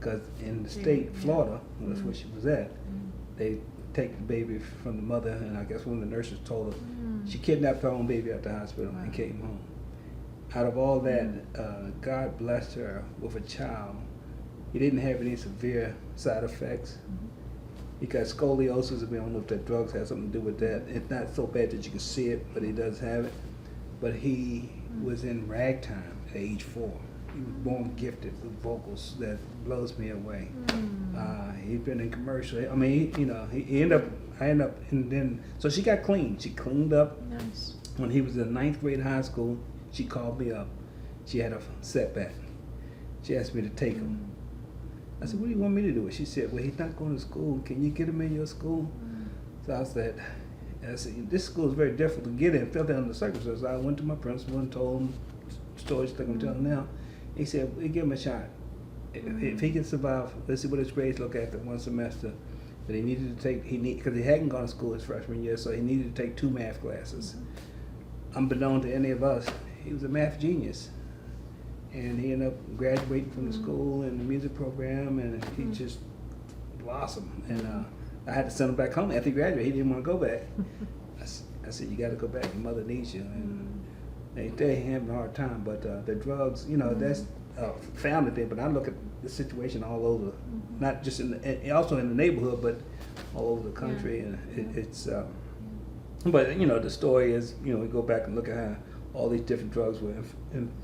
Speaker 1: Because in the state, Florida, that's where she was at, they take the baby from the mother, and I guess one of the nurses told her, she kidnapped her own baby out the hospital and came home. Out of all that, God blessed her with a child. He didn't have any severe side effects. He got scoliosis. We don't know if that drugs have something to do with that. It's not so bad that you can see it, but he does have it. But he was in ragtime at age 4. He was born gifted with vocals that blows me away. He'd been in commercial. I mean, he ended up, and then, so she got clean. She cleaned up.
Speaker 2: Nice.
Speaker 1: When he was in 9th grade high school, she called me up. She had a setback. She asked me to take him. I said, what do you want me to do? She said, well, he's not going to school. Can you get him in your school? So I said, this school is very difficult to get in. Felt that under the circumstances. I went to my principal and told him stories like I'm telling now. He said, we'll give him a shot. If he can survive, let's see what his grades look after one semester. But he needed to take, because he hadn't gone to school his freshman year, so he needed to take 2 math classes. Unbeknown to any of us, he was a math genius. And he ended up graduating from the school and the music program, and he just blossomed. And I had to send him back home after he graduated. He didn't want to go back. I said, you got to go back. Your mother needs you. And they're having a hard time. But the drugs, that's a family thing. But I look at the situation all over, not just also in the neighborhood, but all over the country. And it's, but the story is, we go back and look at how all these different drugs were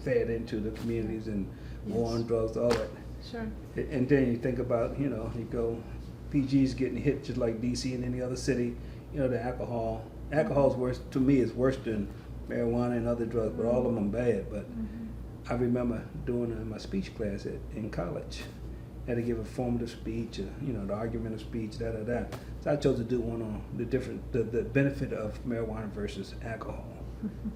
Speaker 1: fed into the communities and war on drugs, all that.
Speaker 2: Sure.
Speaker 1: And then you think about, you go, PG's getting hit just like DC and any other city. The alcohol. Alcohol's worse, to me, is worse than marijuana and other drugs, but all of them are bad. But I remember doing my speech class in college. I had to give a formative speech, the argumentative speech, da-da-da. So I chose to do one on the benefit of marijuana versus alcohol.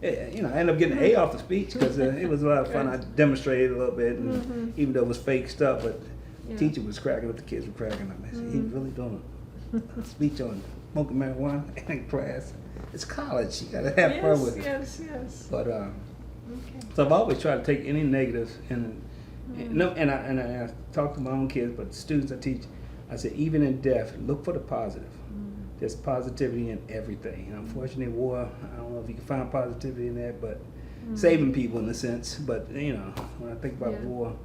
Speaker 1: I ended up getting an A off the speech because it was a lot of fun. I demonstrated a little bit, and even though it was fake stuff, but the teacher was cracking up, the kids were cracking up. I said, he's really doing a speech on smoking marijuana in class. It's college. You gotta have fun with it.
Speaker 2: Yes.
Speaker 1: But so I've always tried to take any negatives and I talk to my own kids, but the students I teach, I say, even in death, look for the positive. There's positivity in everything. And unfortunately, war, I don't know if you can find positivity in that, but saving people in a sense. But when I think about war,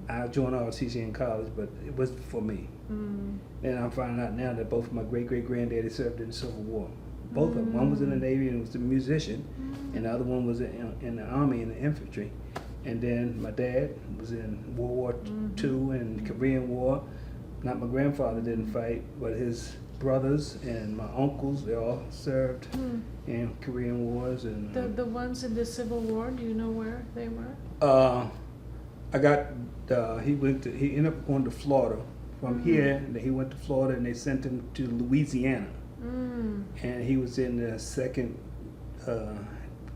Speaker 1: I joined ROTC in college, but it wasn't for me. And I'm finding out now that both of my great-great-granddaddy served in the Civil War. Both of them. One was in the Navy and was a musician, and the other one was in the Army in the infantry. And then my dad was in World War II and the Korean War. Not my grandfather didn't fight, but his brothers and my uncles, they all served in Korean wars. And
Speaker 2: the ones in the Civil War, do you know where they were?
Speaker 1: He ended up going to Florida. From here, and he went to Florida, and they sent him to Louisiana. And he was in the 2nd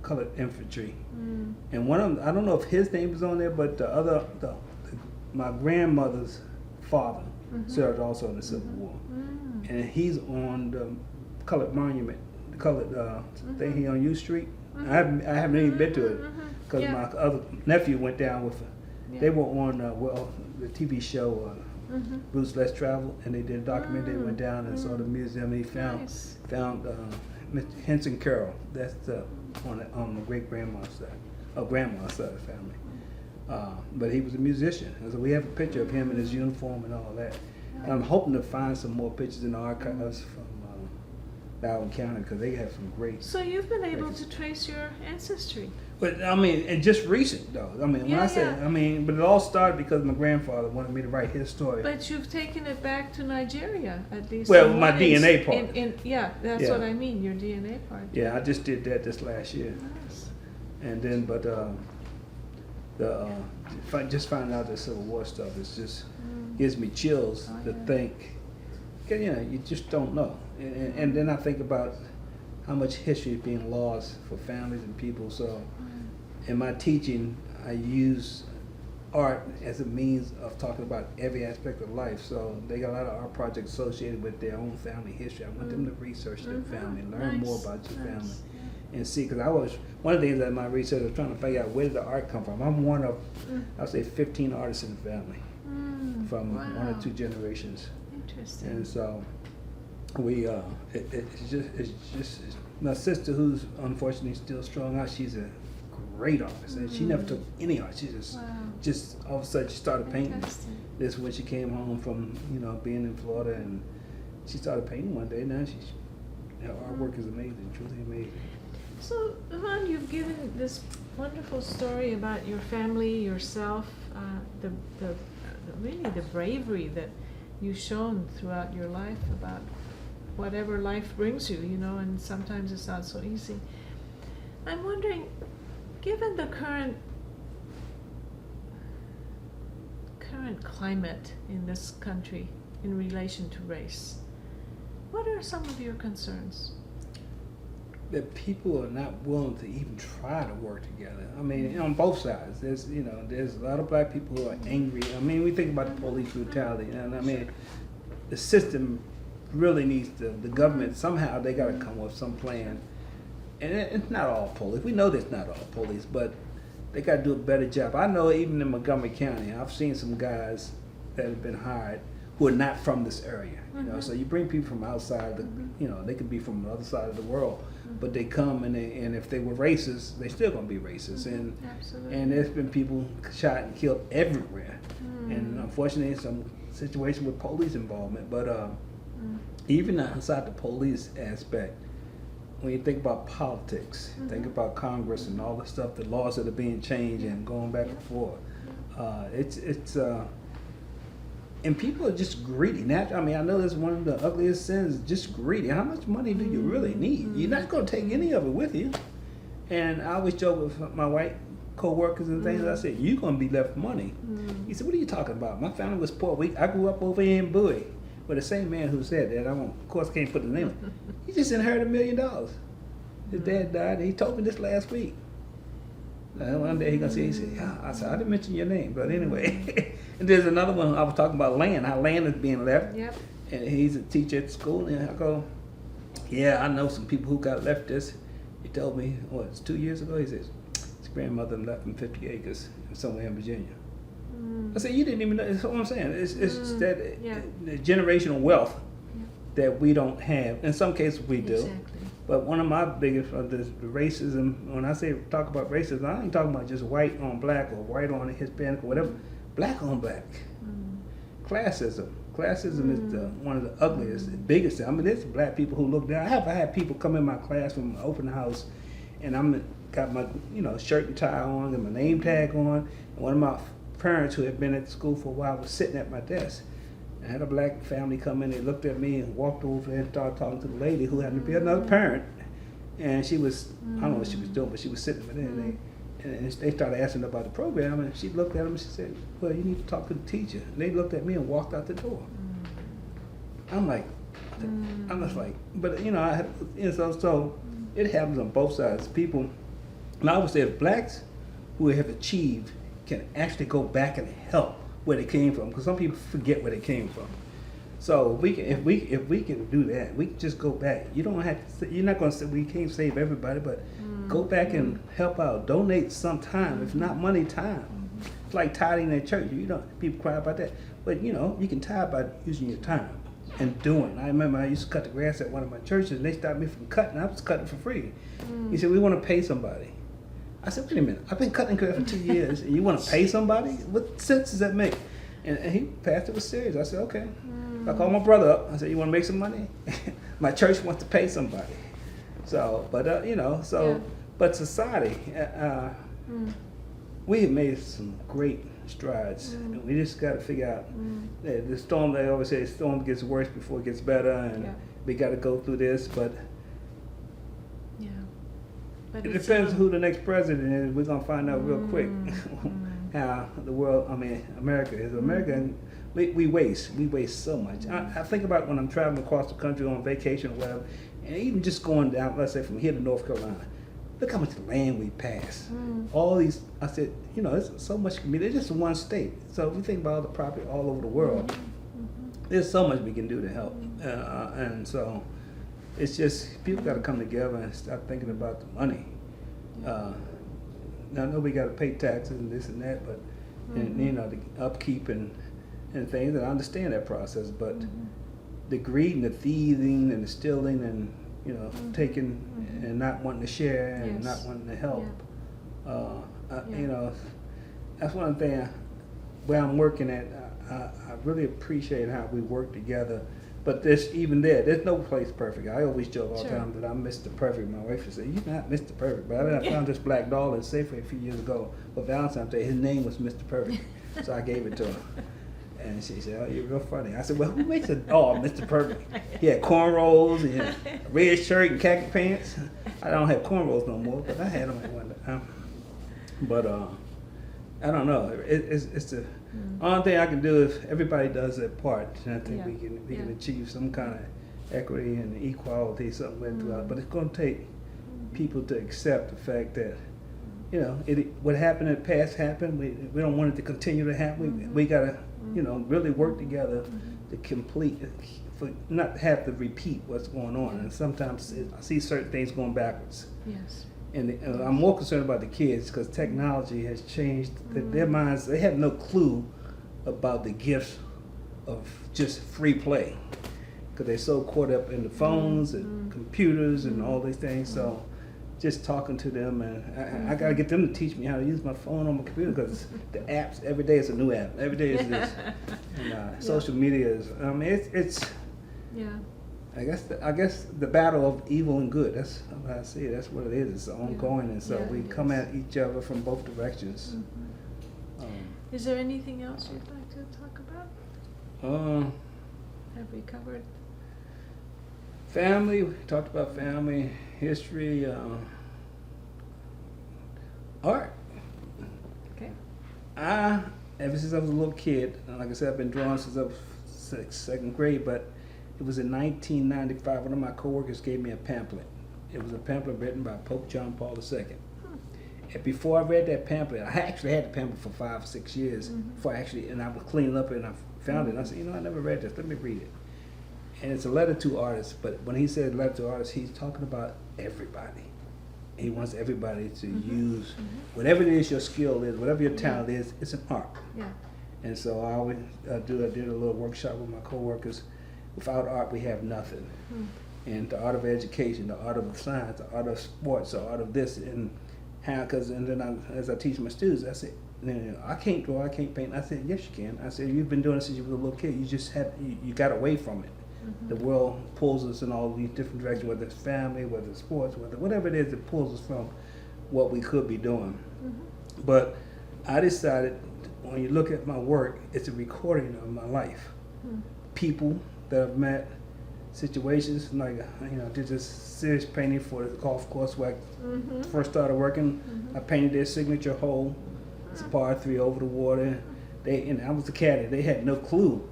Speaker 1: Colored Infantry. And one of them, I don't know if his name is on there, but my grandmother's father served also in the Civil War. And he's on the colored monument, the colored thing here on U Street. I haven't even been to it because my other nephew went down with. They were on the TV show Bruce Let's Travel, and they did a documentary. They went down and saw the museum. And he found Mr. Henson Carroll. That's on the great grandma's side, grandma's side of the family. But he was a musician, and so we have a picture of him in his uniform and all that. And I'm hoping to find some more pictures in the archives from Baldwin County because they have some great.
Speaker 2: So you've been able to trace your ancestry.
Speaker 1: But and just recent though. When I say, but it all started because my grandfather wanted me to write his story.
Speaker 2: But you've taken it back to Nigeria, at least.
Speaker 1: Well, my DNA part.
Speaker 2: That's what I mean, your DNA part.
Speaker 1: Yeah, I just did that this last year.
Speaker 2: Nice.
Speaker 1: And then, just finding out the Civil War stuff is just gives me chills to think. You just don't know. And then I think about how much history is being lost for families and people. So in my teaching, I use art as a means of talking about every aspect of life. So they got a lot of art projects associated with their own family history. I want them to research their family, learn more about your family, and see. Because one of the things that my research was trying to figure out, where did the art come from. I'm one of, I'll say, 15 artists in the family from one or two generations.
Speaker 2: Interesting.
Speaker 1: And so we, it's just my sister, who's unfortunately still strung out. She's a great artist, and she never took any art. She just all of a sudden she started painting. This when she came home from being in Florida, and she started painting one day. Now her artwork is amazing, truly amazing.
Speaker 2: So, Vaughn, you've given this wonderful story about your family, yourself, really the bravery that you've shown throughout your life about whatever life brings you, and sometimes it's not so easy. I'm wondering, given the current current climate in this country in relation to race, what are some of your concerns?
Speaker 1: That people are not willing to even try to work together. I mean, on both sides. There's a lot of black people who are angry. I mean, we think about the police brutality, and I mean, the system really needs the government, somehow they got to come up with some plan. And it's not all police. We know that's not all police, but they got to do a better job. I know even in Montgomery County, I've seen some guys that have been hired who are not from this area. So you bring people from outside, they could be from the other side of the world, but they come and if they were racist, they still gonna be racist.
Speaker 2: Absolutely.
Speaker 1: And there's been people shot and killed everywhere, and unfortunately some situation with police involvement. But even outside the police aspect, when you think about politics, think about Congress and all the stuff, the laws that are being changed and going back and forth, and people are just greedy. I mean, I know that's one of the ugliest sins, just greedy. How much money do you really need? You're not going to take any of it with you. And I always joke with my white co-workers and things. I said, you're going to be left money. He said, what are you talking about? My family was poor. I grew up over here in Bowie. But the same man who said that, of course can't put his name on, he just inherited $1 million. His dad died. He told me this last week. One day he gonna say, he said, yeah. I said, I didn't mention your name, but anyway. And there's another one, I was talking about land, how land is being left.
Speaker 2: Yep.
Speaker 1: And he's a teacher at school, and I go, yeah, I know some people who got left this. He told me, it's 2 years ago, he says, his grandmother left him 50 acres somewhere in Virginia. I said, you didn't even know, that's what I'm saying. It's that the generational wealth that we don't have. In some cases we do.
Speaker 2: Exactly.
Speaker 1: But one of my biggest, the racism, when I talk about racism, I ain't talking about just white on black or white on Hispanic or whatever. Black on black. Classism. Classism is one of the ugliest, the biggest. I mean, there's black people who look down. I have had people come in my class from an open house, and I'm got my shirt and tie on and my name tag on. And one of my parents who had been at school for a while was sitting at my desk. I had a black family come in, they looked at me and walked over there and started talking to the lady who happened to be another parent. And she was, I don't know what she was doing, but she was sitting with them. And they started asking about the program, and she looked at them and she said, well, you need to talk to the teacher. And they looked at me and walked out the door. I'm like, I'm just like, but so it happens on both sides. People, and I would say if blacks who have achieved can actually go back and help where they came from, because some people forget where they came from. So if we can do that, we can just go back. You don't have to. You're not going to say we can't save everybody, but go back and help out. Donate some time, if not money, time. It's like tithing at church. People cry about that, but you can tithe by using your time and doing. I remember I used to cut the grass at one of my churches, and they stopped me from cutting. I was cutting for free. He said, we want to pay somebody. I said, wait a minute, I've been cutting grass for 2 years, and you want to pay somebody? What sense does that make? And he, pastor was serious. I said, okay. I called my brother up. I said, you want to make some money? My church wants to pay somebody. So, but, but society, we have made some great strides. And we just got to figure out the storm, they always say, the storm gets worse before it gets better, and we got to go through this, but
Speaker 2: But
Speaker 1: it depends who the next president is. We're gonna find out real quick how the world, America is. We waste so much. I think about when I'm traveling across the country on vacation or whatever, and even just going down, let's say from here to North Carolina, look how much land we pass. All these, I said, it's so much. It's just one state. So if we think about all the property all over the world, there's so much we can do to help, and so. It's just, people got to come together and start thinking about the money. Now, I know we got to pay taxes and this and that, but, the upkeep and things, and I understand that process, but the greed and the thieving and the stealing and, taking and not wanting to share and not wanting to help, that's one thing where I'm working at. I really appreciate how we work together. But there's no place perfect. I always joke all the time that I'm Mr. Perfect. My wife would say, you're not Mr. Perfect. But I found this black doll in Safeway a few years ago for Valentine's Day. His name was Mr. Perfect. So I gave it to her. And she said, oh, you're real funny. I said, well, who makes a doll Mr. Perfect? He had cornrows and a red shirt and khaki pants. I don't have cornrows no more, but I had them at one time. But I don't know. Only thing I can do if everybody does their part, and I think
Speaker 2: Yeah.
Speaker 1: we can
Speaker 2: Yeah.
Speaker 1: achieve some kind of equity and equality, something like that. But it's going to take people to accept the fact that, you know, what happened in the past happened. We don't want it to continue to happen. We got to, you know, really work together to complete, for not have to repeat what's going on. And sometimes I see certain things going backwards.
Speaker 2: Yes.
Speaker 1: And I'm more concerned about the kids because technology has changed their minds. They have no clue about the gifts of just free play because they're so caught up in the phones and computers and all these things. So just talking to them, and I got to get them to teach me how to use my phone on my computer because the apps, every day is a new app. Every day is this. And social media is, I mean, it's
Speaker 2: Yeah.
Speaker 1: I guess the battle of evil and good. That's how I see it. That's what it is. It's ongoing, and so
Speaker 2: Yeah,
Speaker 1: we
Speaker 2: it
Speaker 1: come
Speaker 2: is.
Speaker 1: at each other from both directions.
Speaker 2: Is there anything else you'd like to talk about? Have we covered?
Speaker 1: Family. We talked about family, history, art.
Speaker 2: Okay.
Speaker 1: Ever since I was a little kid, like I said, I've been drawing since I was second grade, but it was in 1995, one of my coworkers gave me a pamphlet. It was a pamphlet written by Pope John Paul II. And before I read that pamphlet, I actually had the pamphlet for 5 or 6 years before and I was cleaning up it and I found it. And I said, you know, I never read this, let me read it. And it's a letter to artists, but when he said letter to artists, he's talking about everybody. He wants everybody to use whatever it is your skill is, whatever your talent is, it's an art.
Speaker 2: Yeah.
Speaker 1: And so I always I did a little workshop with my coworkers. Without art, we have nothing. And the art of education, the art of science, the art of sports, the art of this, and how, and then as I teach my students, I said, I can't draw, I can't paint. I said, yes, you can. I said, you've been doing it since you were a little kid. You just you got away from it. The world pulls us in all these different directions, whether it's family, whether it's sports, whatever it is, it pulls us from what we could be doing. But I decided, when you look at my work, it's a recording of my life. People that I've met, situations, like, you know, I did this serious painting for the golf course where I first started working. I painted their signature hole. It's a par 3 over the water. I was the caddy. They had no clue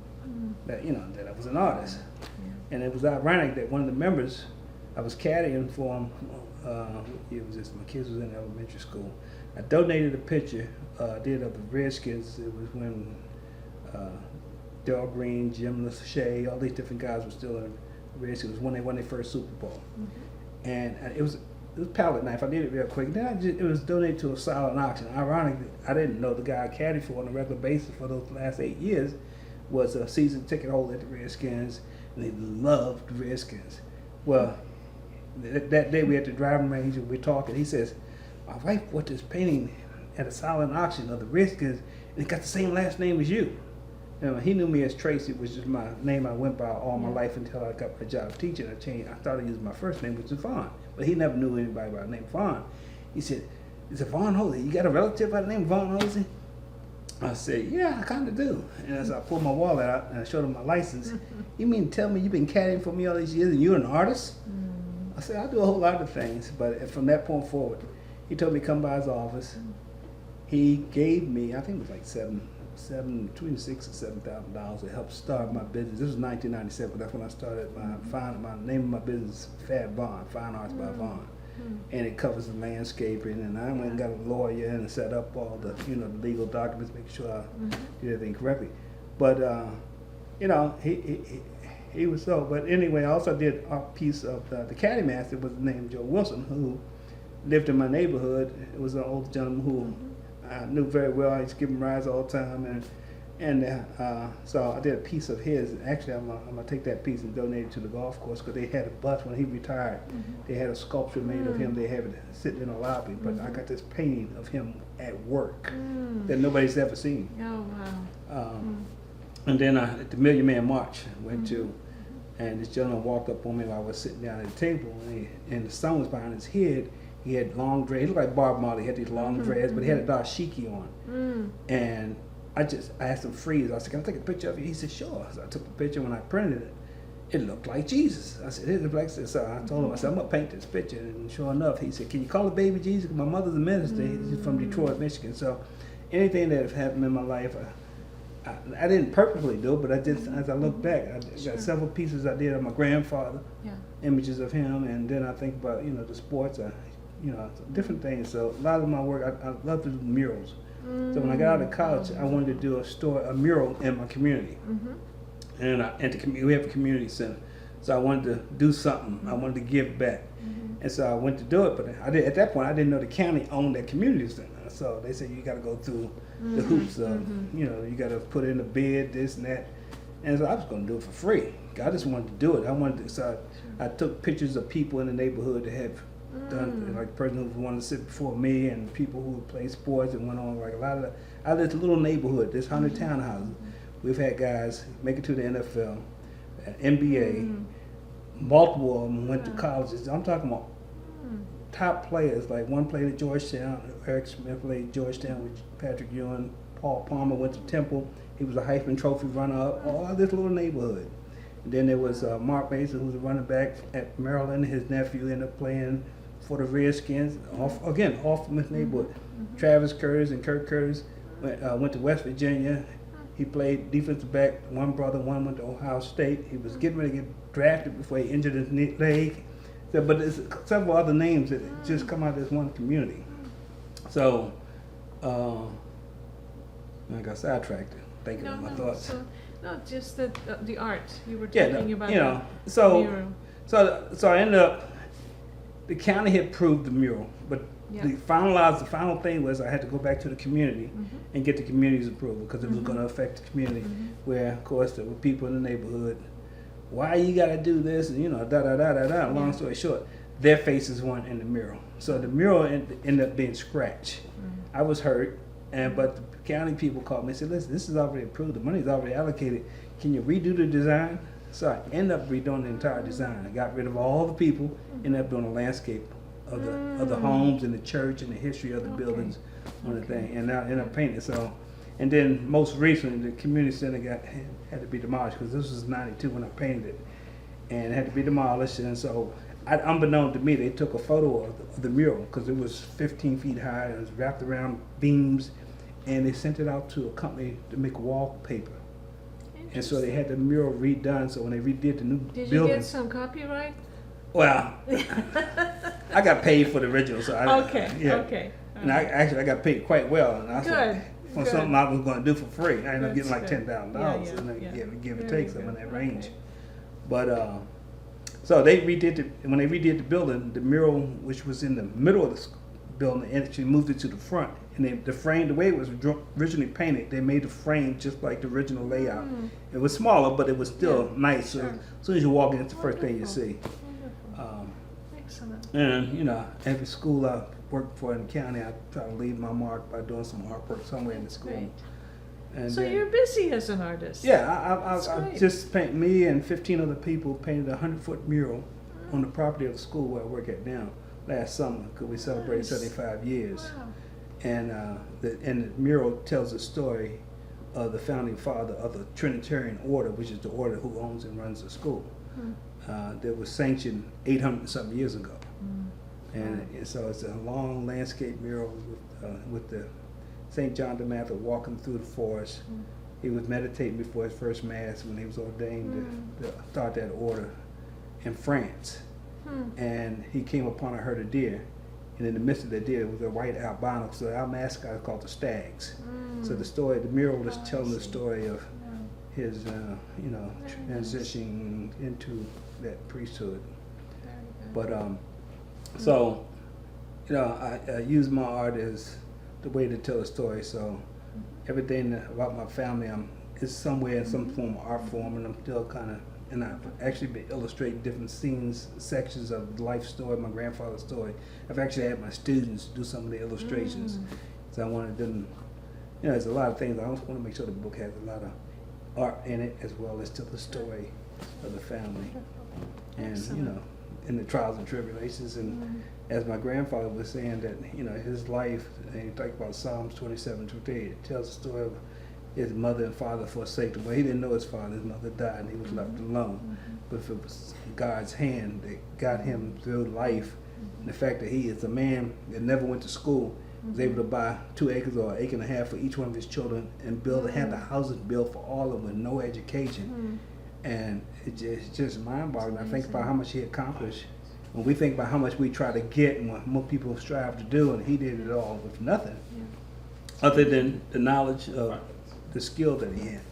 Speaker 1: that, you know, that I was an artist. And it was ironic that one of the members, I was caddying for him. It was just, my kids was in elementary school. I donated a picture, did of the Redskins. It was when Darrell Green, Jim Lachey, all these different guys were still in the Redskins. It was when they won their first Super Bowl. And it was palette knife. I did it real quick. Then it was donated to a silent auction. Ironically, I didn't know the guy I caddied for on a regular basis for those last 8 years was a season ticket holder at the Redskins, and they loved the Redskins. Well, that day we at the driving range and we're talking. He says, my wife bought this painting at a silent auction of the Redskins, and it got the same last name as you. And he knew me as Tracy, which is my name I went by all my life until I got my job teaching. I started using my first name, which is Vaughn. But he never knew anybody by the name Vaughn. He said, is it Vaughn Holsey? You got a relative by the name Vaughn Holsey? I said, yeah, I kind of do. And as I pulled my wallet out and I showed him my license, you mean tell me you've been caddying for me all these years and you're an artist? I said, I do a whole lot of things. But from that point forward, he told me to come by his office. He gave me, I think it was like between $6,000 and $7,000 to help start my business. This was 1997. That's when I started my name of my business, Fat Vaughn, Fine Arts by Vaughn. And it covers the landscaping, and I went and got a lawyer and set up all the, you know, the legal documents, make sure I did everything correctly. But you know, he was so. But anyway, I also did a piece of the caddy master was named Joe Wilson, who lived in my neighborhood. It was an old gentleman who I knew very well. I used to give him rides all the time, and so I did a piece of his. Actually, I'm gonna take that piece and donate it to the golf course because they had a bus when he retired. They had a sculpture made of him. They have it sitting in a lobby. But I got this painting of him at work that nobody's ever seen.
Speaker 2: Oh, wow.
Speaker 1: And then at the Million Man March I went to, and this gentleman walked up on me while I was sitting down at the table, and the sun was behind his head. He had long dreads. He looked like Bob Marley. He had these long dreads, but he had a dashiki on. And I asked him freeze. I said, can I take a picture of you? He said, sure. So I took the picture. When I printed it, it looked like Jesus. I said, it looked like this. So I told him, I said, I'm going to paint this picture. And sure enough, he said, can you call it baby Jesus? My mother's a minister. She's from Detroit, Michigan. So anything that has happened in my life, I didn't purposely do it, but I just, as I look back, I
Speaker 2: Sure.
Speaker 1: got several pieces I did of my grandfather,
Speaker 2: Yeah.
Speaker 1: images of him, and then I think about, the sports, different things. So a lot of my work, I love to do murals. So when I got out of college, I wanted to do a mural in my community.
Speaker 2: Mm-hmm.
Speaker 1: And we have a community center. So I wanted to do something. I wanted to give back.
Speaker 2: Mm-hmm.
Speaker 1: And so I went to do it, but at that point I didn't know the county owned that community center. So they said you got to go through the hoops of, you got to put in a bid, this and that. And so I was going to do it for free. I just wanted to do it. So I took pictures of people in the neighborhood that have done, like the person who wanted to sit before me, and people who played sports and went on, like a lot of out of this little neighborhood, this 100 townhouses. We've had guys make it to the NFL, NBA, multiple of them went to colleges. I'm talking about top players, like one played at Georgetown, Eric Smith played at Georgetown with Patrick Ewing, Paul Palmer went to Temple, he was a Heisman Trophy runner-up, all this little neighborhood. And then there was Mark Mason, who was a running back at Maryland. His nephew ended up playing for the Redskins, off from his neighborhood. Travis Curtis and Kirk Curtis went to West Virginia. He played defensive back. One brother, one went to Ohio State. He was getting ready to get drafted before he injured his leg. So, but there's several other names that just come out of this one community. So, I got sidetracked thinking of my thoughts.
Speaker 2: So, no, just the art you were
Speaker 1: Yeah,
Speaker 2: talking about.
Speaker 1: so
Speaker 2: mural.
Speaker 1: so I ended up. The county had approved the mural, but
Speaker 2: Yeah.
Speaker 1: the final thing was I had to go back to the community and get the community's approval because it was going to affect the community. Where, of course, there were people in the neighborhood. Why you got to do this? And da da da da da. Long story short, their faces weren't in the mural, so the mural ended up being scratched. I was hurt, but the county people called me and said, "Listen, this is already approved. The money's already allocated. Can you redo the design?" So I ended up redoing the entire design. I got rid of all the people, ended up doing a landscape of the homes and the church and the history of the buildings on the thing, and now ended up painting. So, and then most recently, the community center had to be demolished because this was '92 when I painted it, and it had to be demolished. And so, unbeknown to me, they took a photo of the mural because it was 15 feet high. It was wrapped around beams, and they sent it out to a company to make wallpaper. And so they had the mural redone. So when they redid the new
Speaker 2: Did
Speaker 1: building,
Speaker 2: you get some copyright?
Speaker 1: well, I got paid for the original. So
Speaker 2: Okay.
Speaker 1: And I got paid quite well. And I
Speaker 2: Good.
Speaker 1: for something I was going to do for free. I ended up getting like
Speaker 2: That's good.
Speaker 1: $10,000,
Speaker 2: Yeah,
Speaker 1: and
Speaker 2: yeah.
Speaker 1: give or
Speaker 2: Very
Speaker 1: take some in
Speaker 2: good.
Speaker 1: that range.
Speaker 2: Okay.
Speaker 1: But so they when they redid the building, the mural, which was in the middle of the building, they actually moved it to the front. And the frame, the way it was originally painted, they made the frame just like the original layout. It was smaller, but it was still nice. So
Speaker 2: sure.
Speaker 1: as soon as you walk in, it's the first thing you
Speaker 2: Wonderful.
Speaker 1: see.
Speaker 2: Excellent.
Speaker 1: And every school I worked for in the county, I try to leave my mark by doing some artwork somewhere in the school.
Speaker 2: Great.
Speaker 1: And
Speaker 2: So
Speaker 1: then-
Speaker 2: you're busy as an artist.
Speaker 1: yeah,
Speaker 2: That's
Speaker 1: I
Speaker 2: great.
Speaker 1: just me and 15 other people painted a 100-foot mural on the property of the school where I work at now last summer because we celebrated
Speaker 2: Nice.
Speaker 1: 75 years.
Speaker 2: Wow.
Speaker 1: And the mural tells the story of the founding father of the Trinitarian Order, which is the order who owns and runs the school. That was sanctioned 800 and something years ago. And so it's a long landscape mural with the St. John the Baptist walking through the forest. He was meditating before his first mass when he was ordained to start that order in France. And he came upon a herd of deer. And in the midst of the deer was a white albino. So our mascot is called the Stags. So the mural is telling the story of his, transitioning into that priesthood.
Speaker 2: Very good.
Speaker 1: But so, I use my art as the way to tell a story. So everything about my family is somewhere in some form of art form, and I'm still kind of. And I've actually been illustrating different scenes, sections of the life story, my grandfather's story. I've actually had my students do some of the illustrations. So I wanted them, there's a lot of things. I also want to make sure the book has a lot of art in it as well as tell the story of the family. And,
Speaker 2: Excellent.
Speaker 1: in the trials and tribulations. And as my grandfather was saying that, his life, and he talked about Psalms 27:3, it tells the story of his mother and father forsaken. Well, he didn't know his father. His mother died, and he was left alone. But if it was God's hand that got him through life, and the fact that he is a man that never went to school, was able to buy 2 acres or 1.5 acres for each one of his children and have the houses built for all of them with no education. And it's just mind-boggling. I think about how much he accomplished. When we think about how much we try to get and what more people strive to do, and he did it all with nothing other than the knowledge of the skill that he had.